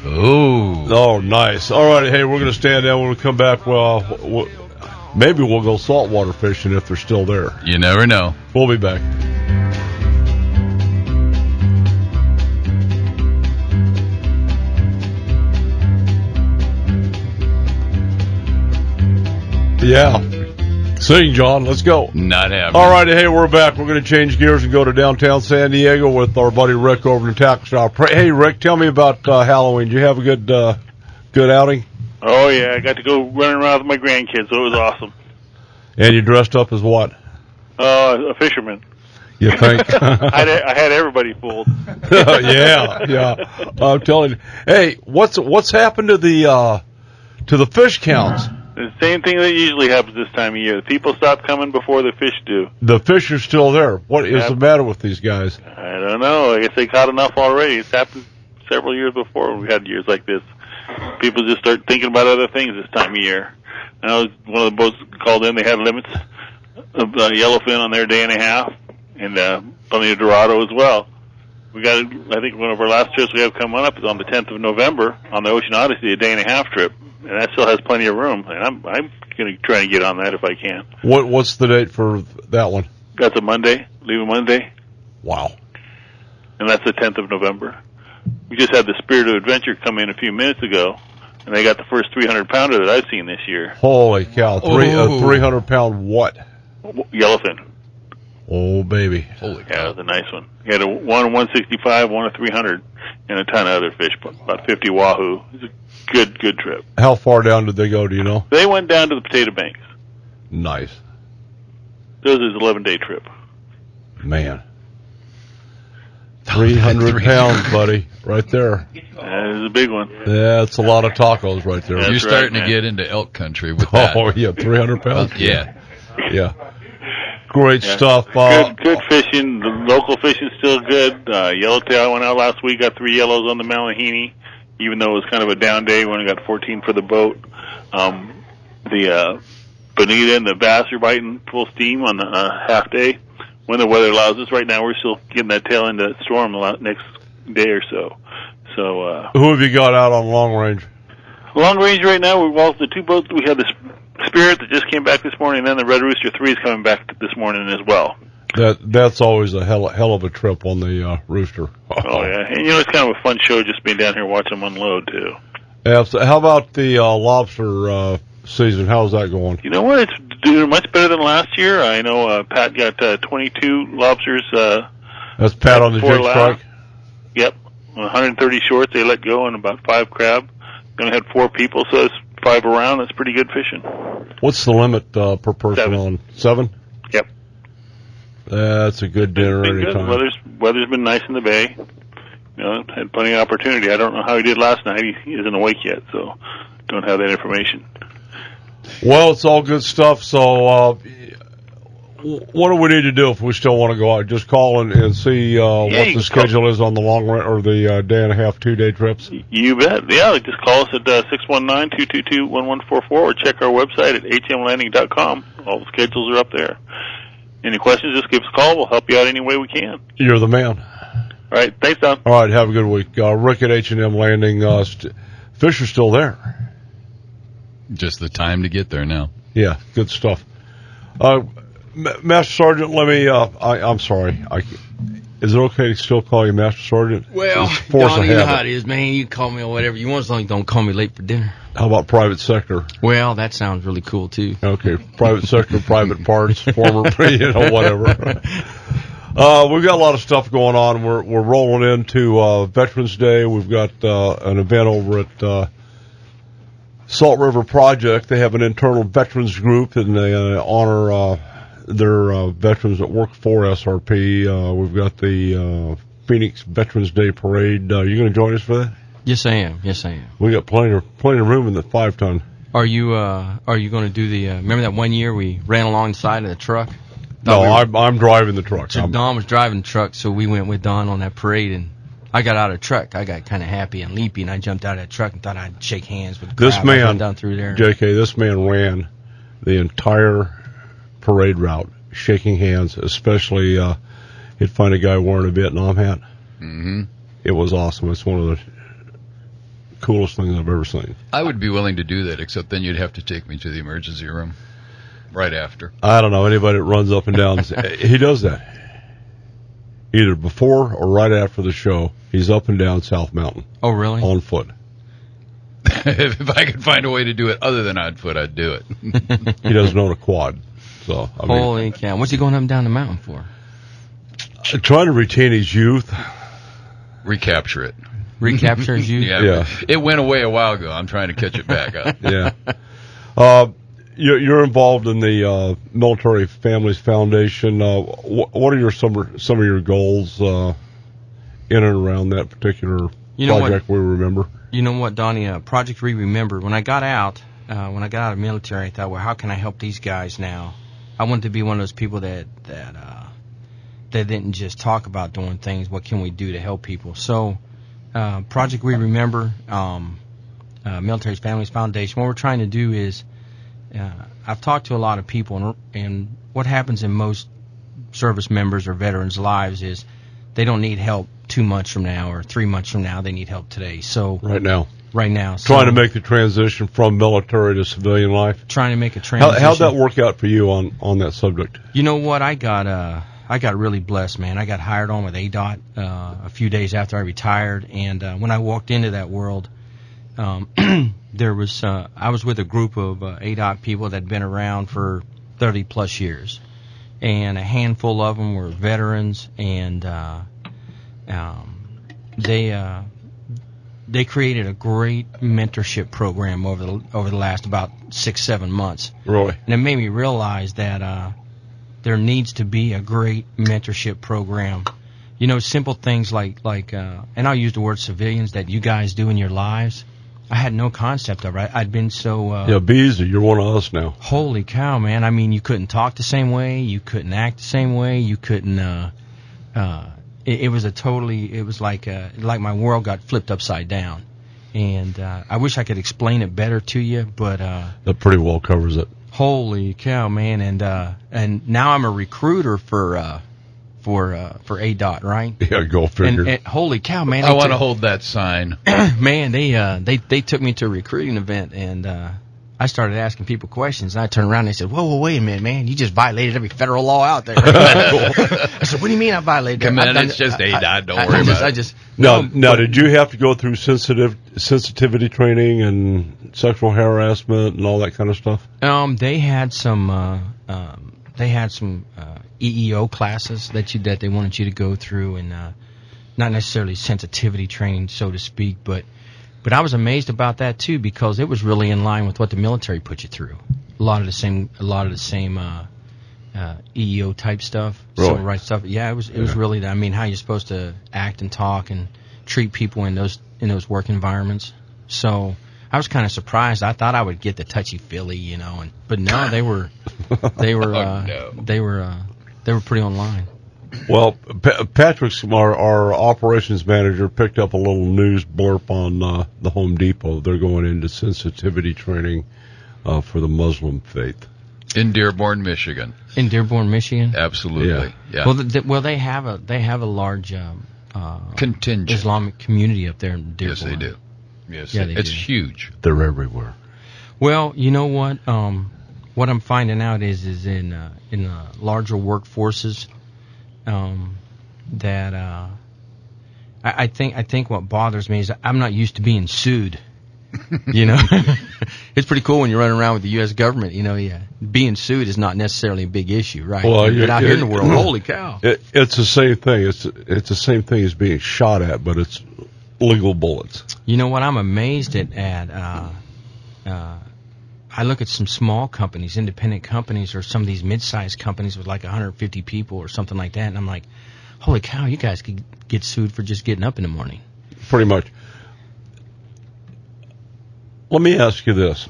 Oh, nice. All right, hey, we're going to stand down when we come back. Well, maybe we'll go saltwater fishing if they're still there. You never know. We'll be back. Yeah. Sing, John. Let's go. Not happening. All right. Hey, we're back. We're going to change gears and go to downtown San Diego with our buddy Rick over in the tackle shop. Hey, Rick, tell me about Halloween. Did you have a good outing? Oh, yeah. I got to go running around with my grandkids, so it was awesome. And you dressed up as what? A fisherman. You think? I had everybody fooled. Yeah. I'm telling you. Hey, what's happened to the fish counts? The same thing that usually happens this time of year. The people stop coming before the fish do. The fish are still there. What is the matter with these guys? I don't know. I guess they caught enough already. It's happened several years before when we had years like this. People just start thinking about other things this time of year. I know one of the boats called in. They had limits of yellowfin on their day and a half, and plenty of Dorado as well. We got, I think one of our last trips we have coming up is on the 10th of November on the Ocean Odyssey, a day-and-a-half trip, and that still has plenty of room. And I'm going to try and get on that if I can. What's the date for that one? That's a Monday, leave a Monday. Wow. And that's the 10th of November. We just had the Spirit of Adventure come in a few minutes ago, and they got the first 300-pounder that I've seen this year. Holy cow! 300-pound what? Yellowfin. Oh, baby. Holy cow. Yeah, it was a nice one. He had a 165, 300, and a ton of other fish, about 50 wahoo. It was a good trip. How far down did they go, do you know? They went down to the Potato Banks. Nice. This is an 11-day trip. Man. 300 pounds, buddy, right there. That is a big one. Yeah, it's a lot of tacos right there. That's You're starting right, to get into elk country with that. Oh, yeah, 300 pounds? Yeah. Yeah. Great Yeah. stuff. Good fishing. The local fishing's still good. Yellowtail, I went out last week, got 3 yellows on the Malahini, even though it was kind of a down day. We only got 14 for the boat. The bonita and the bass are biting full steam on the half day. When the weather allows us, right now we're still getting that tail end of that storm the next day or so. So, Who have you got out on long range? long range right now, the 2 boats, we have the Spirit that just came back this morning, and then the Red Rooster 3 is coming back this morning as well. That's always a hell of a trip on the Rooster. Oh, yeah. And, it's kind of a fun show just being down here watching them unload, too. Yeah, so how about the lobster season? How's that going? You know what? It's doing much better than last year. I know Pat got 22 lobsters. That's Pat on the jig strike? Yep. 130 shorts they let go and about 5 crab. They only had 4 people, so it's 5 around. That's pretty good fishing. What's the limit per person 7. on? 7? Yep. That's a good dinner Been good. anytime. Weather's been nice in the bay. Had plenty of opportunity. I don't know how he did last night. He isn't awake yet, so don't have that information. Well, it's all good stuff. So, what do we need to do if we still want to go out? Just call and see what the schedule is on the long run or the day-and-a-half, 2-day trips? You bet. Yeah, just call us at 619-222-1144 or check our website at hmlanding.com. All the schedules are up there. Any questions, just give us a call. We'll help you out any way we can. You're the man. All right. Thanks, Don. All right. Have a good week. Rick at H&M Landing. Fish are still there. Just the time to get there now. Yeah, good stuff. Master Sergeant, let me, I'm sorry. Is it okay to still call you Master Sergeant? Well, Don, you know how it is, man. You call me or whatever you want as long as you don't call me late for dinner. How about private sector? Well, that sounds really cool, too. Okay, private sector, private parts, former, whatever. We've got a lot of stuff going on. We're rolling into Veterans Day. We've got an event over at Salt River Project. They have an internal veterans group, and they honor their veterans that work for SRP. We've got the Phoenix Veterans Day Parade. You going to join us for that? Yes, I am. We got plenty of room in the 5-ton. Are you going to do the? Remember that one year we ran alongside of the truck? No, I'm driving the truck. So Don was driving the truck, so we went with Don on that parade, and I got out of the truck. I got kind of happy and leapy, and I jumped out of that truck and thought I'd shake hands with the crowd. This man, down through there. JK, this man ran the entire parade route, shaking hands. Especially, he'd find a guy wearing a Vietnam hat. Mm-hmm. It was awesome. It's one of the coolest things I've ever seen. I would be willing to do that, except then you'd have to take me to the emergency room right after. I don't know anybody that runs up and down. He does that either before or right after the show. He's up and down South Mountain. Oh, really? On foot. If I could find a way to do it other than on foot, I'd do it. He doesn't own a quad, so I mean, holy cow! What's he going up and down the mountain for? Trying to retain his youth. Recapture it. Recapture his youth? Yeah. It went away a while ago. I'm trying to catch it back up. Yeah. You're involved in the Military Families Foundation. What are some of your goals in and around that particular project we remember? You know what, Donnie? Project We Remember. When I got out of the military, I thought, well, how can I help these guys now? I wanted to be one of those people that didn't just talk about doing things. What can we do to help people? So, Project We Remember, Military Families Foundation. What we're trying to do is, I've talked to a lot of people, and what happens in most service members or veterans' lives is they don't need help 2 months from now or 3 months from now. They need help today. So Right now. So, Trying to make the transition from military to civilian life. Trying to make a transition. How'd that work out for you on that subject? You know what? I got really blessed, man. I got hired on with ADOT a few days after I retired, and when I walked into that world, there was I was with a group of ADOT people that had been around for 30 plus years, and a handful of them were veterans, and they created a great mentorship program over the last about 6-7 months. Really? And it made me realize that there needs to be a great mentorship program. You know, simple things like and I'll use the word civilians that you guys do in your lives. I had no concept of it. I'd been so... yeah, be easy. You're one of us now. Holy cow, man. I mean, you couldn't talk the same way. You couldn't act the same way. You couldn't... It was like my world got flipped upside down. And I wish I could explain it better to you, but... that pretty well covers it. Holy cow, man. And now I'm a recruiter for ADOT, right? Yeah, go figure. And holy cow, man! I want to hold that sign. Man, they took me to a recruiting event, and I started asking people questions. And I turned around and they said, "Whoa, wait a minute, man! You just violated every federal law out there." I said, "What do you mean I violated?" Come in, it's just ADOT. Don't worry about it. Now, did you have to go through sensitivity training and sexual harassment and all that kind of stuff? They had some EEO classes that they wanted you to go through, and not necessarily sensitivity training, so to speak, but I was amazed about that too, because it was really in line with what the military put you through. A lot of the same EEO type stuff, really? Civil rights stuff. Yeah, it was really, I mean, how you're supposed to act and talk and treat people in those work environments. So I was kind of surprised. I thought I would get the touchy-feely, you know, but no, they were pretty online. Well, Patrick, our operations manager, picked up a little news blurb on the Home Depot. They're going into sensitivity training for the Muslim faith. In Dearborn, Michigan. In Dearborn, Michigan? Absolutely. Yeah. Well, they have a large contingent Islamic community up there in Dearborn. Yes, they do. Yes, yeah, it's huge. They're everywhere. Well, you know what? What I'm finding out is in larger workforces, that I think what bothers me is I'm not used to being sued. You know, it's pretty cool when you're running around with the U.S. government. You know, being sued is not necessarily a big issue, right? Well, but out here in the world, holy cow! It's the same thing. It's the same thing as being shot at, but it's legal bullets. You know what? I'm amazed at I look at some small companies, independent companies, or some of these mid-sized companies with like 150 people or something like that, and I'm like, holy cow, you guys could get sued for just getting up in the morning. Pretty much. Let me ask you this.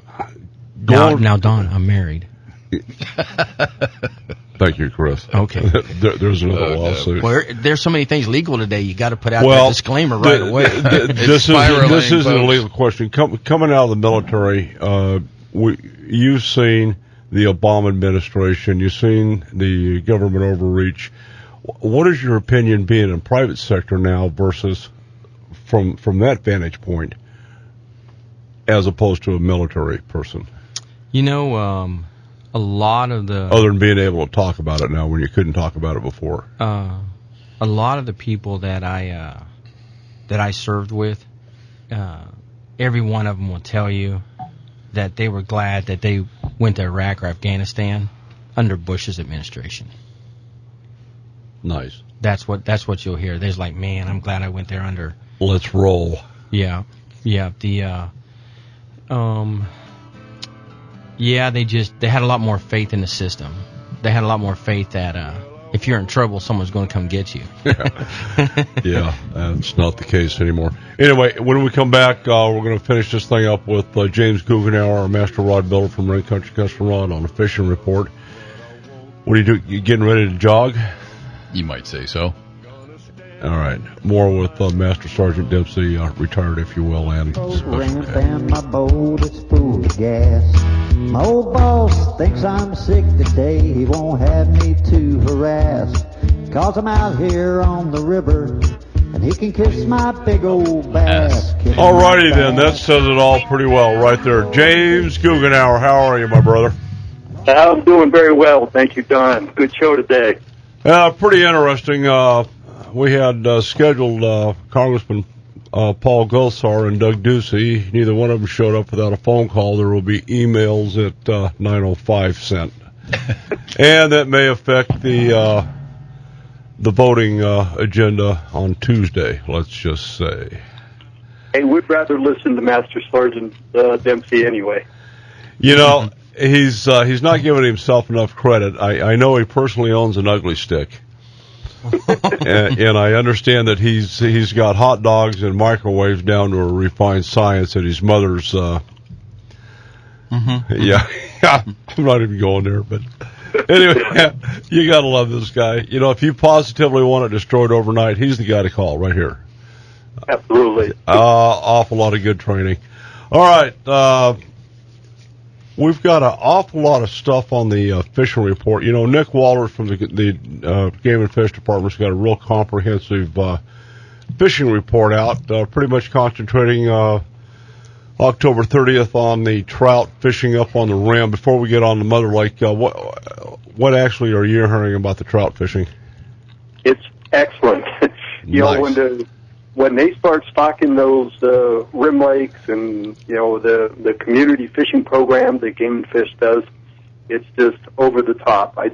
Now, Don, I'm married. Thank you, Chris. Okay. There's another lawsuit. Well, there's so many things legal today. You got to put out that disclaimer right away. This is a legal question. Coming out of the military, you've seen the Obama administration. You've seen the government overreach. What is your opinion, being in private sector now versus from that vantage point, as opposed to a military person? You know, a lot of the... Other than being able to talk about it now when you couldn't talk about it before. A lot of the people that I served with, every one of them will tell you that they were glad that they went to Iraq or Afghanistan under Bush's administration. Nice. That's what you'll hear. There's like, man, I'm glad I went there under... Let's roll. Yeah. They had a lot more faith in the system. They had a lot more faith that if you're in trouble, someone's going to come get you. Yeah, that's not the case anymore. Anyway, when we come back, we're going to finish this thing up with James Guggenauer, our master rod builder from Rain Country Custom Rod, on a fishing report. What do you do? You getting ready to jog? You might say so. All right. More with Master Sergeant Dempsey, retired, if you will, and Ring and my boat is full of gas. My old boss thinks I'm sick today. He won't have me to harass, 'cause I'm out here on the river, and he can kiss my big old bass. Alrighty then, that says it all pretty well right there. James Guggenauer, how are you, my brother? I'm doing very well, thank you, Don. Good show today. Pretty interesting. We had scheduled Congressman Paul Gulsar and Doug Ducey. Neither one of them showed up without a phone call. There will be emails at 9:05 sent. And that may affect the voting agenda on Tuesday, let's just say. Hey, we'd rather listen to Master Sergeant Dempsey anyway. You know, he's not giving himself enough credit. I know he personally owns an ugly stick. and I understand that he's got hot dogs and microwaves down to a refined science at his mother's. Yeah, I'm not even going there, but anyway, you gotta love this guy. You know, if you positively want it destroyed overnight, he's the guy to call right here. Absolutely. Awful lot of good training. All right. We've got an awful lot of stuff on the fishing report. You know, Nick Waller from the Game and Fish Department's got a real comprehensive fishing report out, pretty much concentrating October 30th on the trout fishing up on the rim. Before we get on the Mother Lake, what actually are you hearing about the trout fishing? It's excellent. You Nice. know, when they start stocking those rim lakes and, you know, the community fishing program that Game and Fish does, it's just over the top. I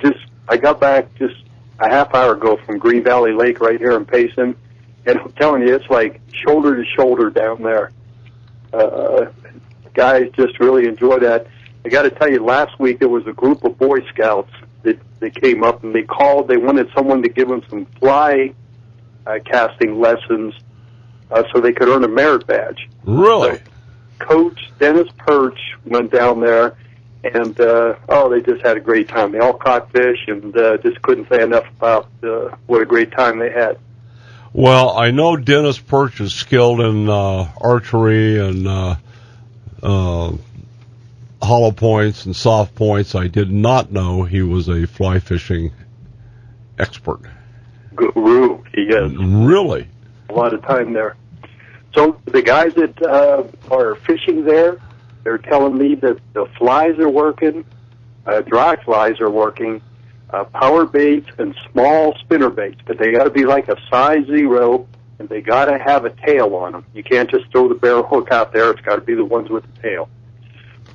got back just a half hour ago from Green Valley Lake right here in Payson, and I'm telling you, it's like shoulder to shoulder down there. Guys just really enjoy that. I got to tell you, last week there was a group of Boy Scouts that came up and they wanted someone to give them some fly casting lessons so they could earn a merit badge. Really? So Coach Dennis Perch went down there, and they just had a great time. They all caught fish, and just couldn't say enough about what a great time they had. Well, I know Dennis Perch is skilled in archery and hollow points and soft points. I did not know he was a fly fishing expert. Guru, he is. Really? A lot of time there. So the guys that are fishing there, they're telling me that the flies are working, dry flies are working, power baits and small spinner baits, but they got to be like a size 0, and they got to have a tail on them. You can't just throw the barrel hook out there. It's got to be the ones with the tail.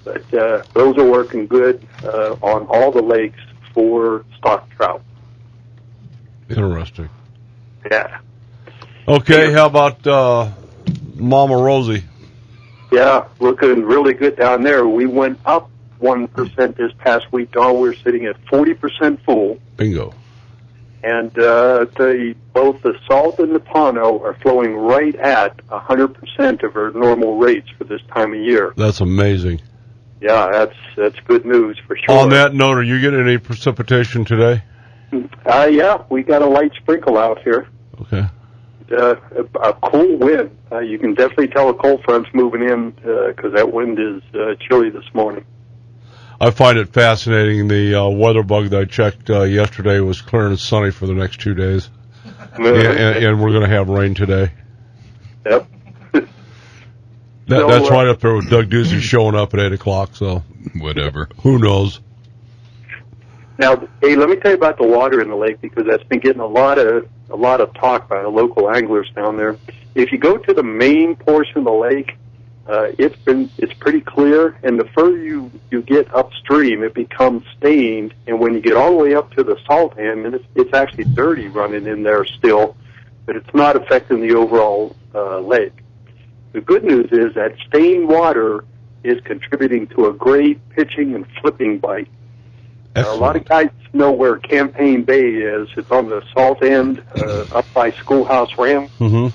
But those are working good on all the lakes for stock trout. Interesting. Yeah. Okay, how about Mama Rosie? Yeah, looking really good down there. We went up 1% this past week, Don. We're sitting at 40% full. Bingo. And both the salt and the Pano are flowing right at 100% of our normal rates for this time of year. That's amazing. Yeah, that's good news for sure. On that note, are you getting any precipitation today? Yeah, we got a light sprinkle out here. Okay. A cool wind. You can definitely tell a cold front's moving in because that wind is chilly this morning. I find it fascinating. The weather bug that I checked yesterday was clear and sunny for the next 2 days. And we're going to have rain today. Yep. That's right up there with Doug Ducey showing up at 8 o'clock, so whatever. Who knows? Now, hey, let me tell you about the water in the lake because that's been getting a lot of talk by the local anglers down there. If you go to the main portion of the lake, it's pretty clear, and the further you get upstream, it becomes stained, and when you get all the way up to the salt end, and it's actually dirty running in there still, but it's not affecting the overall lake. The good news is that stained water is contributing to a great pitching and flipping bite. A lot of guys know where Campaign Bay is. It's on the salt end, up by Schoolhouse Ram. Mm-hmm.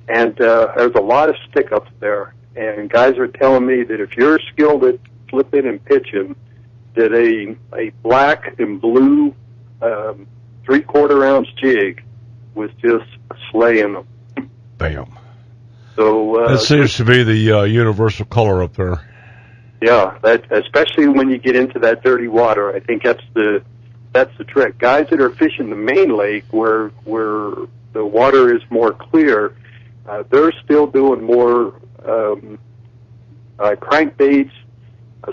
And there's a lot of stick-ups there. And guys are telling me that if you're skilled at flipping and pitching, that a black and blue 3/4 ounce jig was just slaying them. Bam. So that seems to be the universal color up there. Yeah, that especially when you get into that dirty water, I think that's the trick. Guys that are fishing the main lake where the water is more clear, they're still doing more crankbaits,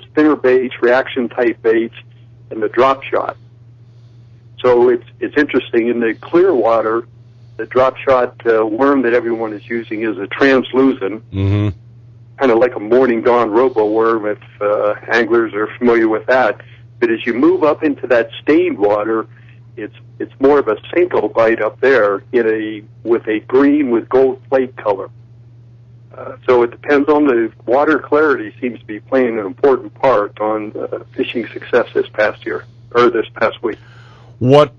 spinner baits, reaction type baits, and the drop shot. So it's interesting. In the clear water, the drop shot worm that everyone is using is a translucent, kind of like a morning dawn robo worm, if anglers are familiar with that. But as you move up into that stained water, it's more of a Senko bite up there with a green with gold plate color. So it depends on the water clarity. Seems to be playing an important part on fishing success this past year or this past week. What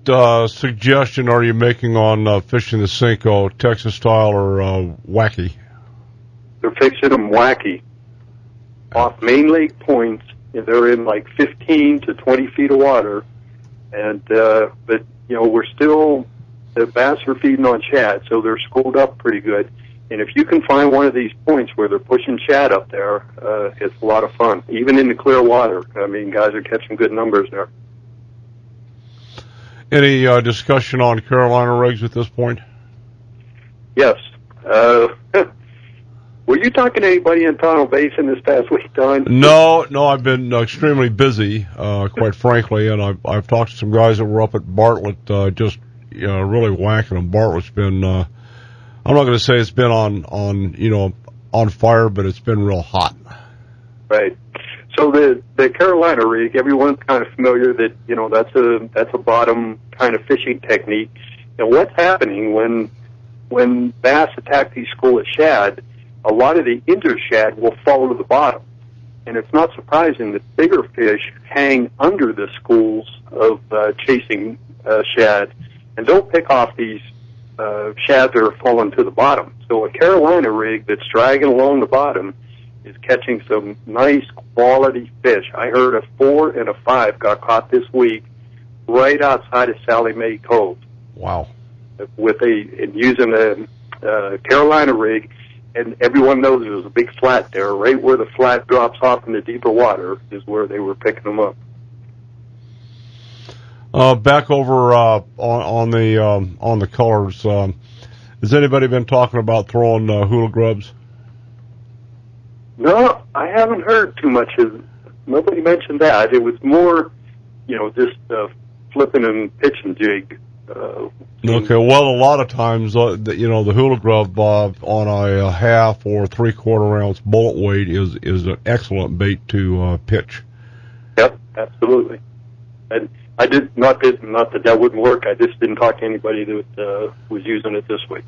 suggestion are you making on fishing the Senko, Texas style or wacky? They're fishing them wacky off main lake points. They're in like 15 to 20 feet of water, and but the bass are feeding on shad, so they're schooled up pretty good. And if you can find one of these points where they're pushing shad up there, it's a lot of fun. Even in the clear water, I mean, guys are catching good numbers there. Any discussion on Carolina rigs at this point? Yes. Were you talking to anybody in Tonto Basin this past week, Don? No, I've been extremely busy, quite frankly, and I've talked to some guys that were up at Bartlett, just really whacking them. Bartlett's been, I'm not going to say it's been on fire, but it's been real hot. Right. So the Carolina rig, everyone's kind of familiar that that's a bottom kind of fishing technique. And what's happening when bass attack these school of shad, a lot of the intershad will fall to the bottom. And it's not surprising that bigger fish hang under the schools of chasing shad, and they'll pick off these shad that are falling to the bottom. So a Carolina rig that's dragging along the bottom is catching some nice quality fish. I heard a 4 and a 5 got caught this week right outside of Sally Mae Cove. Wow. Using a Carolina rig, and everyone knows there's a big flat there. Right where the flat drops off in the deeper water is where they were picking them up. Back over on the colors. Has anybody been talking about throwing hula grubs? No, I haven't heard too much. Nobody mentioned that. It was more, just flipping and pitching jig. Okay, well, a lot of times, the hula grub on a half or 3/4 ounce bullet weight is an excellent bait to pitch. Yep, absolutely. And I did not that wouldn't work. I just didn't talk to anybody that was using it this week.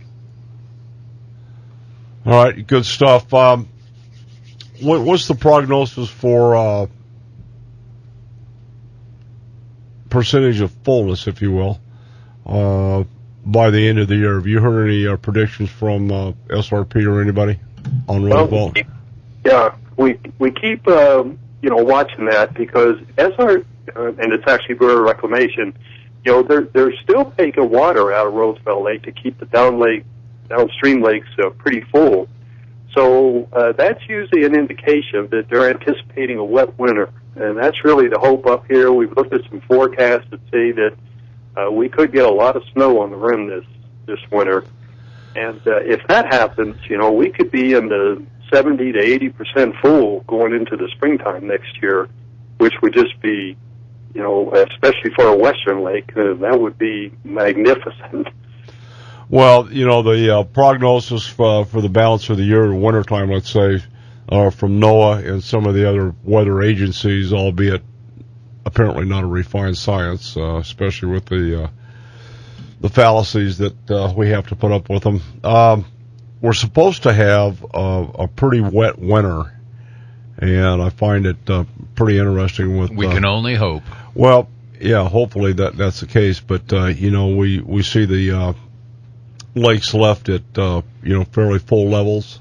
All right, good stuff. What's the prognosis for percentage of fullness, if you will, by the end of the year? Have you heard any predictions from SRP or anybody on Roosevelt? We keep watching that because and it's actually Bureau of Reclamation. They're still taking water out of Roosevelt Lake to keep the downstream lakes pretty full. So that's usually an indication that they're anticipating a wet winter, and that's really the hope up here. We've looked at some forecasts that say that we could get a lot of snow on the rim this winter, and if that happens, we could be in the 70 to 80% full going into the springtime next year, which would just be, especially for a western lake, that would be magnificent. Well, the prognosis for the balance of the year, wintertime, let's say, from NOAA and some of the other weather agencies, albeit apparently not a refined science, especially with the fallacies that we have to put up with them. We're supposed to have a pretty wet winter, and I find it pretty interesting. We can only hope. Well, yeah, hopefully that's the case. But we see the lakes left at fairly full levels.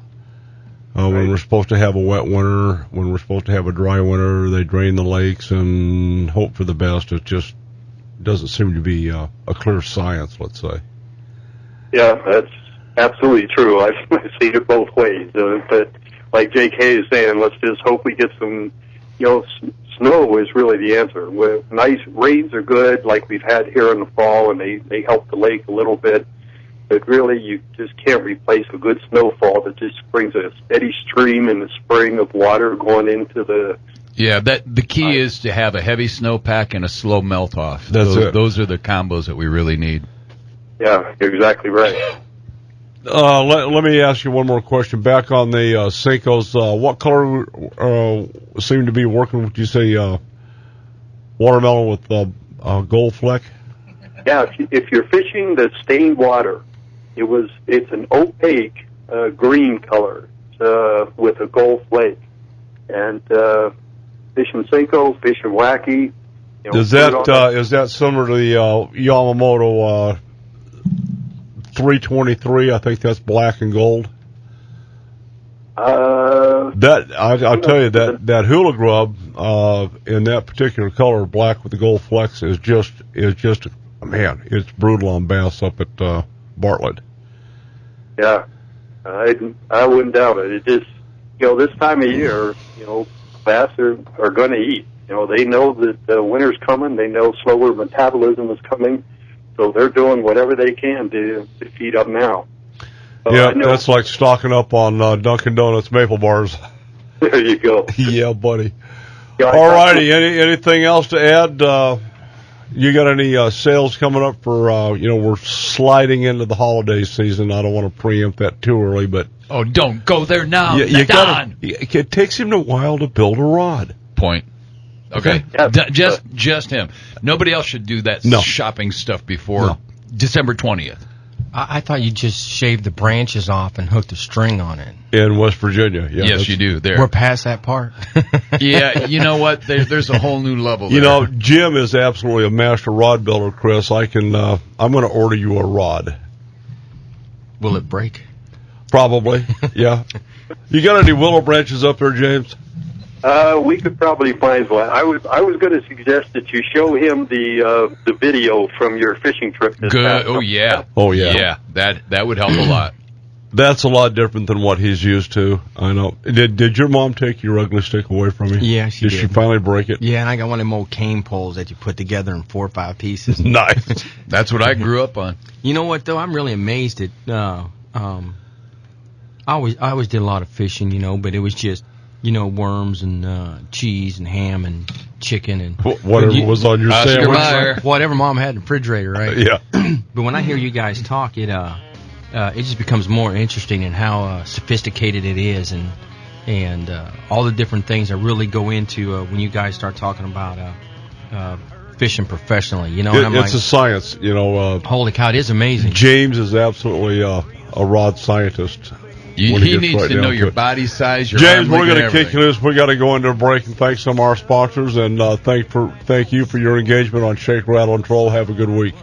When we're supposed to have a wet winter, when we're supposed to have a dry winter, they drain the lakes and hope for the best. It just doesn't seem to be a clear science, let's say. Yeah, that's absolutely true. I've seen it both ways. But like J.K. is saying, let's just hope we get some snow is really the answer. With nice rains are good, like we've had here in the fall, and they help the lake a little bit. But really, you just can't replace a good snowfall that just brings a steady stream in the spring of water going into the... Yeah, the key is to have a heavy snowpack and a slow melt-off. Those are the combos that we really need. Yeah, you're exactly right. Let me ask you one more question. Back on the Senkos, what color seem to be working? Would you say watermelon with gold fleck? Yeah, if you're fishing the stained water, it's an opaque green color with a gold flake. And fishing Senko, fishing wacky. Is that similar to the Yamamoto 323? I think that's black and gold. I'll tell you that hula grub in that particular color, black with the gold flecks, is just man, it's brutal on bass up at Bartlett. Yeah, I wouldn't doubt it. It just this time of year, bass are going to eat. They know that the winter's coming. They know slower metabolism is coming, so they're doing whatever they can to feed up now. Yeah, that's like stocking up on Dunkin' Donuts maple bars. There you go. Yeah, buddy. Yeah, all righty. Anything else to add? You got any sales coming up for, we're sliding into the holiday season. I don't want to preempt that too early, but... Oh, don't go there now. It takes him a while to build a rod. Point. Okay. Just him. Nobody else should do that shopping stuff before December 20th. I thought you just shaved the branches off and hooked a string on it. In West Virginia, yeah. Yes, you do. There. We're past that part. Yeah, you know what? There's a whole new level there. Jim is absolutely a master rod builder, Chris. I'm going to order you a rod. Will it break? Probably, yeah. You got any willow branches up there, James? We could probably find one. I was going to suggest that you show him the video from your fishing trip. Good. Oh yeah. Yeah, that would help a lot. That's a lot different than what he's used to. I know. Did your mom take your ugly stick away from you? Yeah, she did. Did she finally break it? Yeah, and I got one of them old cane poles that you put together in 4 or 5 pieces. Nice. That's what I grew up on. You know what though? I'm really amazed at. I always did a lot of fishing, but it was just. Worms and cheese and ham and chicken and whatever was on your sandwich. Whatever mom had in the refrigerator, right? Yeah. But when I hear you guys talk, it just becomes more interesting in how sophisticated it is and all the different things that really go into when you guys start talking about fishing professionally. It's a science. Holy cow, it is amazing. James is absolutely a rod scientist. He needs to know your body size, your James, we're going to kick you loose. We got to go into a break and thank some of our sponsors and thank you for your engagement on Shake, Rattle, and Troll. Have a good week.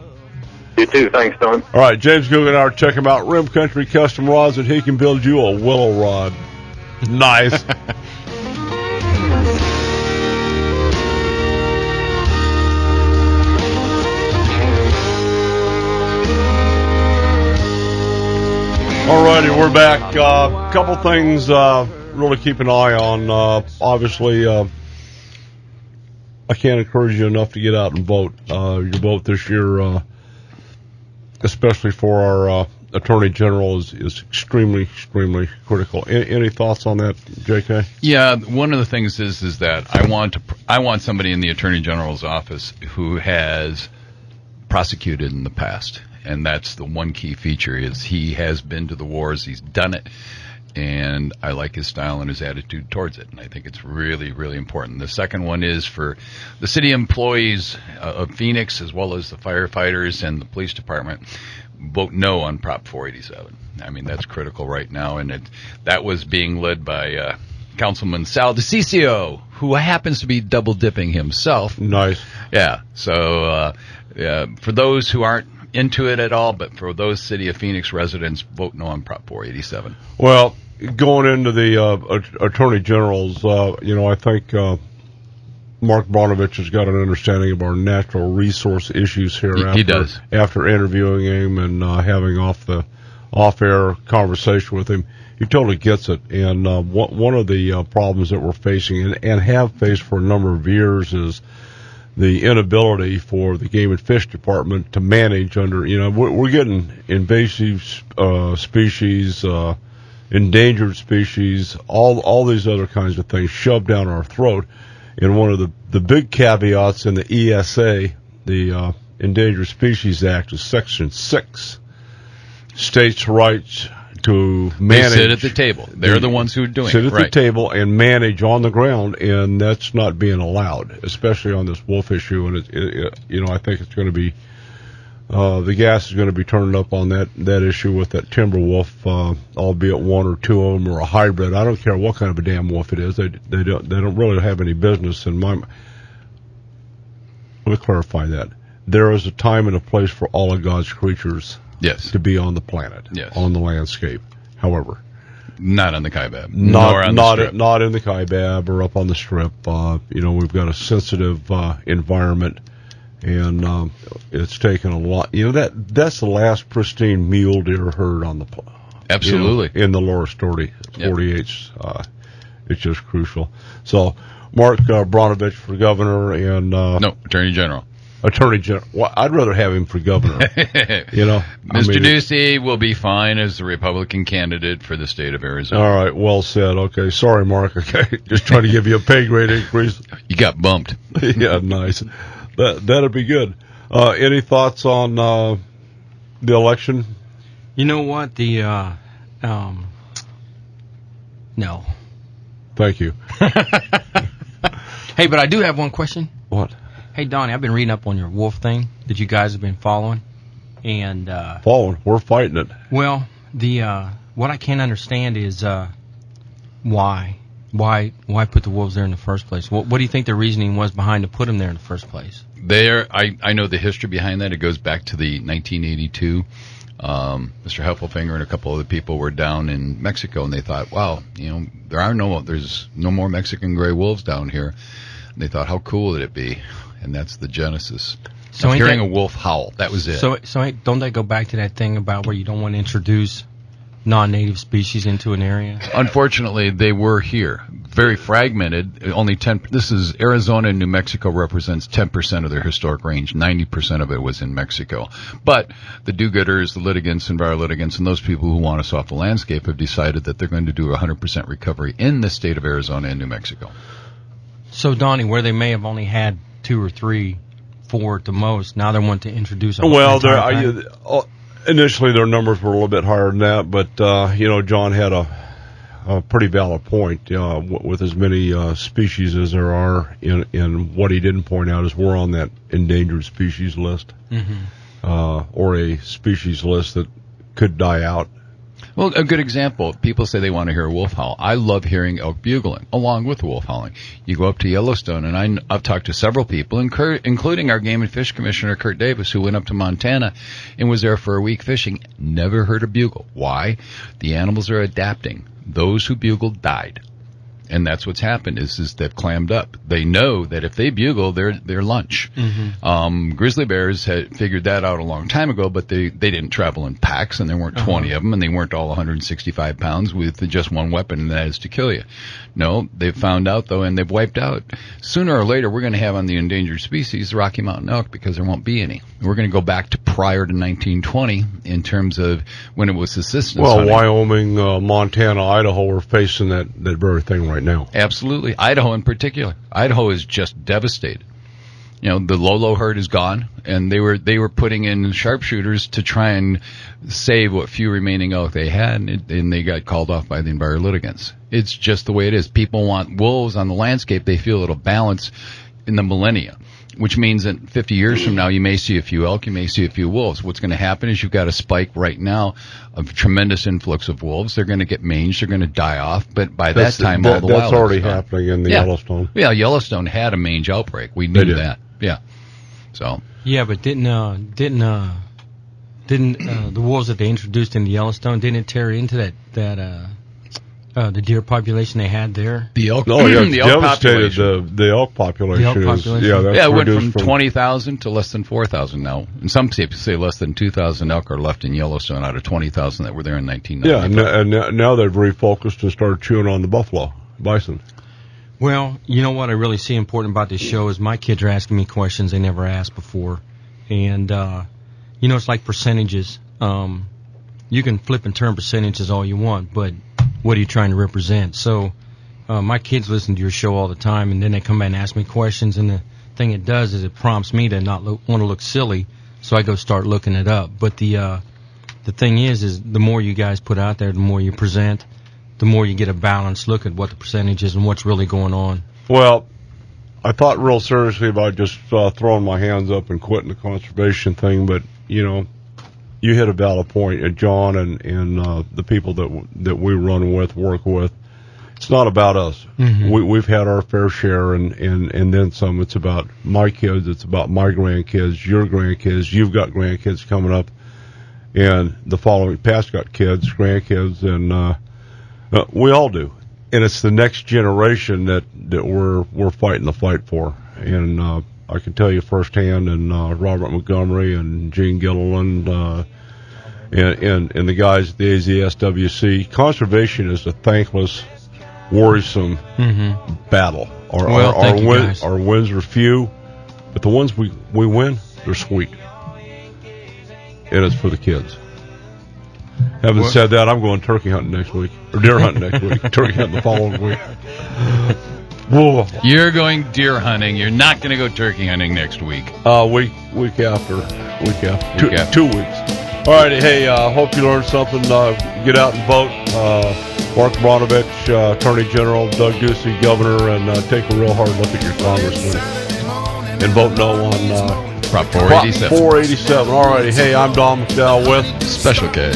You too. Thanks, Don. All right, James Guggenauer, check him out. Rim Country Custom Rods, and he can build you a willow rod. Nice. All righty, we're back. Couple things really keep an eye on. Obviously, I can't encourage you enough to get out and vote. Your vote this year, especially for our Attorney General, is extremely, extremely critical. Any thoughts on that, J.K.? Yeah, one of the things is that I want somebody in the Attorney General's office who has prosecuted in the past. And that's the one key feature is he has been to the wars, he's done it, and I like his style and his attitude towards it, and I think it's really, really important. The second one is for the city employees of Phoenix, as well as the firefighters and the police department, vote no on Prop 487. I mean, that's critical right now, and that was being led by Councilman Sal DeCiccio, who happens to be double-dipping himself. Nice. Yeah, so for those who aren't into it at all, but for those City of Phoenix residents, vote no on Prop 487. Well, going into the Attorney General's, I think Mark Barnovich has got an understanding of our natural resource issues here. He does. After interviewing him and having off-air conversation with him, he totally gets it. And one of the problems that we're facing and have faced for a number of years is the inability for the Game and Fish Department to manage under, we're getting invasive species, endangered species, all these other kinds of things shoved down our throat. And one of the big caveats in the ESA, the Endangered Species Act, is Section 6, states' rights to manage. They sit at the table. They're the ones who are doing it. Sit at the table and manage on the ground, and that's not being allowed, especially on this wolf issue. And I think it's going to be the gas is going to be turned up on that issue with that timber wolf, albeit one or two of them are a hybrid. I don't care what kind of a damn wolf it is. They don't really have any business in my. Let me clarify that. There is a time and a place for all of God's creatures. Yes. To be on the planet, yes. On the landscape. However, not on the Kaibab, not in the Kaibab or up on the Strip. We've got a sensitive environment, and it's taken a lot. That's the last pristine mule deer herd on the planet. Absolutely. In the lower 48s, it's just crucial. So, Mark Bronovich for governor and Attorney General. Attorney General. Well, I'd rather have him for governor. Mr. Ducey will be fine as the Republican candidate for the state of Arizona. All right, well said. Okay, sorry, Mark. Okay, just trying to give you a pay grade increase. You got bumped. Yeah, nice. That'd be good. Any thoughts on the election? You know what? No. Thank you. Hey, but I do have one question. What? Hey, Donnie, I've been reading up on your wolf thing that you guys have been following. And following? We're fighting it. Well, what I can't understand is why put the wolves there in the first place? What do you think the reasoning was behind to put them there in the first place? I know the history behind that. It goes back to the 1982. Mr. Heffelfinger and a couple other people were down in Mexico, and they thought, wow, there's no more Mexican gray wolves down here. And they thought, how cool would it be? And that's the genesis. So hearing a wolf howl, that was it. So don't that go back to that thing about where you don't want to introduce non-native species into an area? Unfortunately, they were here. Very fragmented. Only 10. This is Arizona and New Mexico represents 10% of their historic range. 90% of it was in Mexico. But the do-gooders, the litigants, enviro litigants, and those people who want us off the landscape have decided that they're going to do 100% recovery in the state of Arizona and New Mexico. So, Donnie, where they may have only had 2 or 3, 4 at the most, now they want to introduce a initially their numbers were a little bit higher than that, but John had a pretty valid point. With as many species as there are, in what he didn't point out is we're on that endangered species list, or a species list that could die out. Well, a good example, people say they want to hear a wolf howl. I love hearing elk bugling, along with wolf howling. You go up to Yellowstone, and I've talked to several people, including our Game and Fish Commissioner, Kurt Davis, who went up to Montana and was there for a week fishing, never heard a bugle. Why? The animals are adapting. Those who bugled died. And that's what's happened is they've clammed up. They know that if they bugle, they're lunch. Grizzly bears had figured that out a long time ago, but they didn't travel in packs, and there weren't 20 of them, and they weren't all 165 pounds with just one weapon, and that is to kill you. No, they've found out, though, and they've wiped out. Sooner or later, we're going to have on the endangered species the Rocky Mountain elk because there won't be any. We're going to go back to prior to 1920 in terms of when it was subsistence hunting. Wyoming, Montana, Idaho are facing that very thing right now. Absolutely. Idaho in particular. Idaho is just devastated. The Lolo herd is gone, and they were putting in sharpshooters to try and save what few remaining elk they had, and they got called off by the enviro litigants. It's just the way it is. People want wolves on the landscape. They feel it'll balance in the millennia, which means that 50 years from now, you may see a few elk, you may see a few wolves. What's going to happen is you've got a spike right now of tremendous influx of wolves. They're going to get manged. They're going to die off. But by that time, all the wild that's already happening in the Yellowstone. Yeah, Yellowstone had a mange outbreak. We knew that. Yeah. So. Yeah, but didn't the wolves that they introduced in the Yellowstone, didn't it tear into that The deer population they had there. The elk. No, yeah, it's the elk devastated. population. The elk population. The elk population. That's Yeah, it went reduced from 20,000 to less than 4,000 now. And some people say less than 2,000 elk are left in Yellowstone out of 20,000 that were there in 1990. Yeah, and now they've refocused and started chewing on the buffalo, bison. Well, you know what I really see important about this show is my kids are asking me questions they never asked before. And, it's like percentages. You can flip and turn percentages all you want, but what are you trying to represent? So my kids listen to your show all the time, and then they come back and ask me questions, and the thing it does is it prompts me to not want to look silly, so I go start looking it up. But the thing is the more you guys put out there, the more you present, the more you get a balanced look at what the percentage is and what's really going on. Well, I thought real seriously about just throwing my hands up and quitting the conservation thing, but, you hit a valid point, John and the people that we run with, work with. It's not about us. Mm-hmm. We've had our fair share, and then some. It's about my kids. It's about my grandkids, your grandkids. You've got grandkids coming up, and the following past got kids, grandkids, and we all do. And it's the next generation that we're fighting the fight for. And I can tell you firsthand, and Robert Montgomery and Gene Gilliland, and the guys at the AZSWC, conservation is a thankless, worrisome battle. Our wins are few, but the ones we win, they're sweet. And it's for the kids. Having said that, I'm going turkey hunting next week, or deer hunting next week, turkey hunting the following week. Whoa. You're going deer hunting. You're not going to go turkey hunting next week. Week after. 2 weeks. All righty. Hey, hope you learned something. Get out and vote. Mark Bronovich, Attorney General, Doug Ducey, Governor, and take a real hard look at your congressman. And vote no on Prop 487. Prop 487. All righty. Hey, I'm Don McDowell with Special K.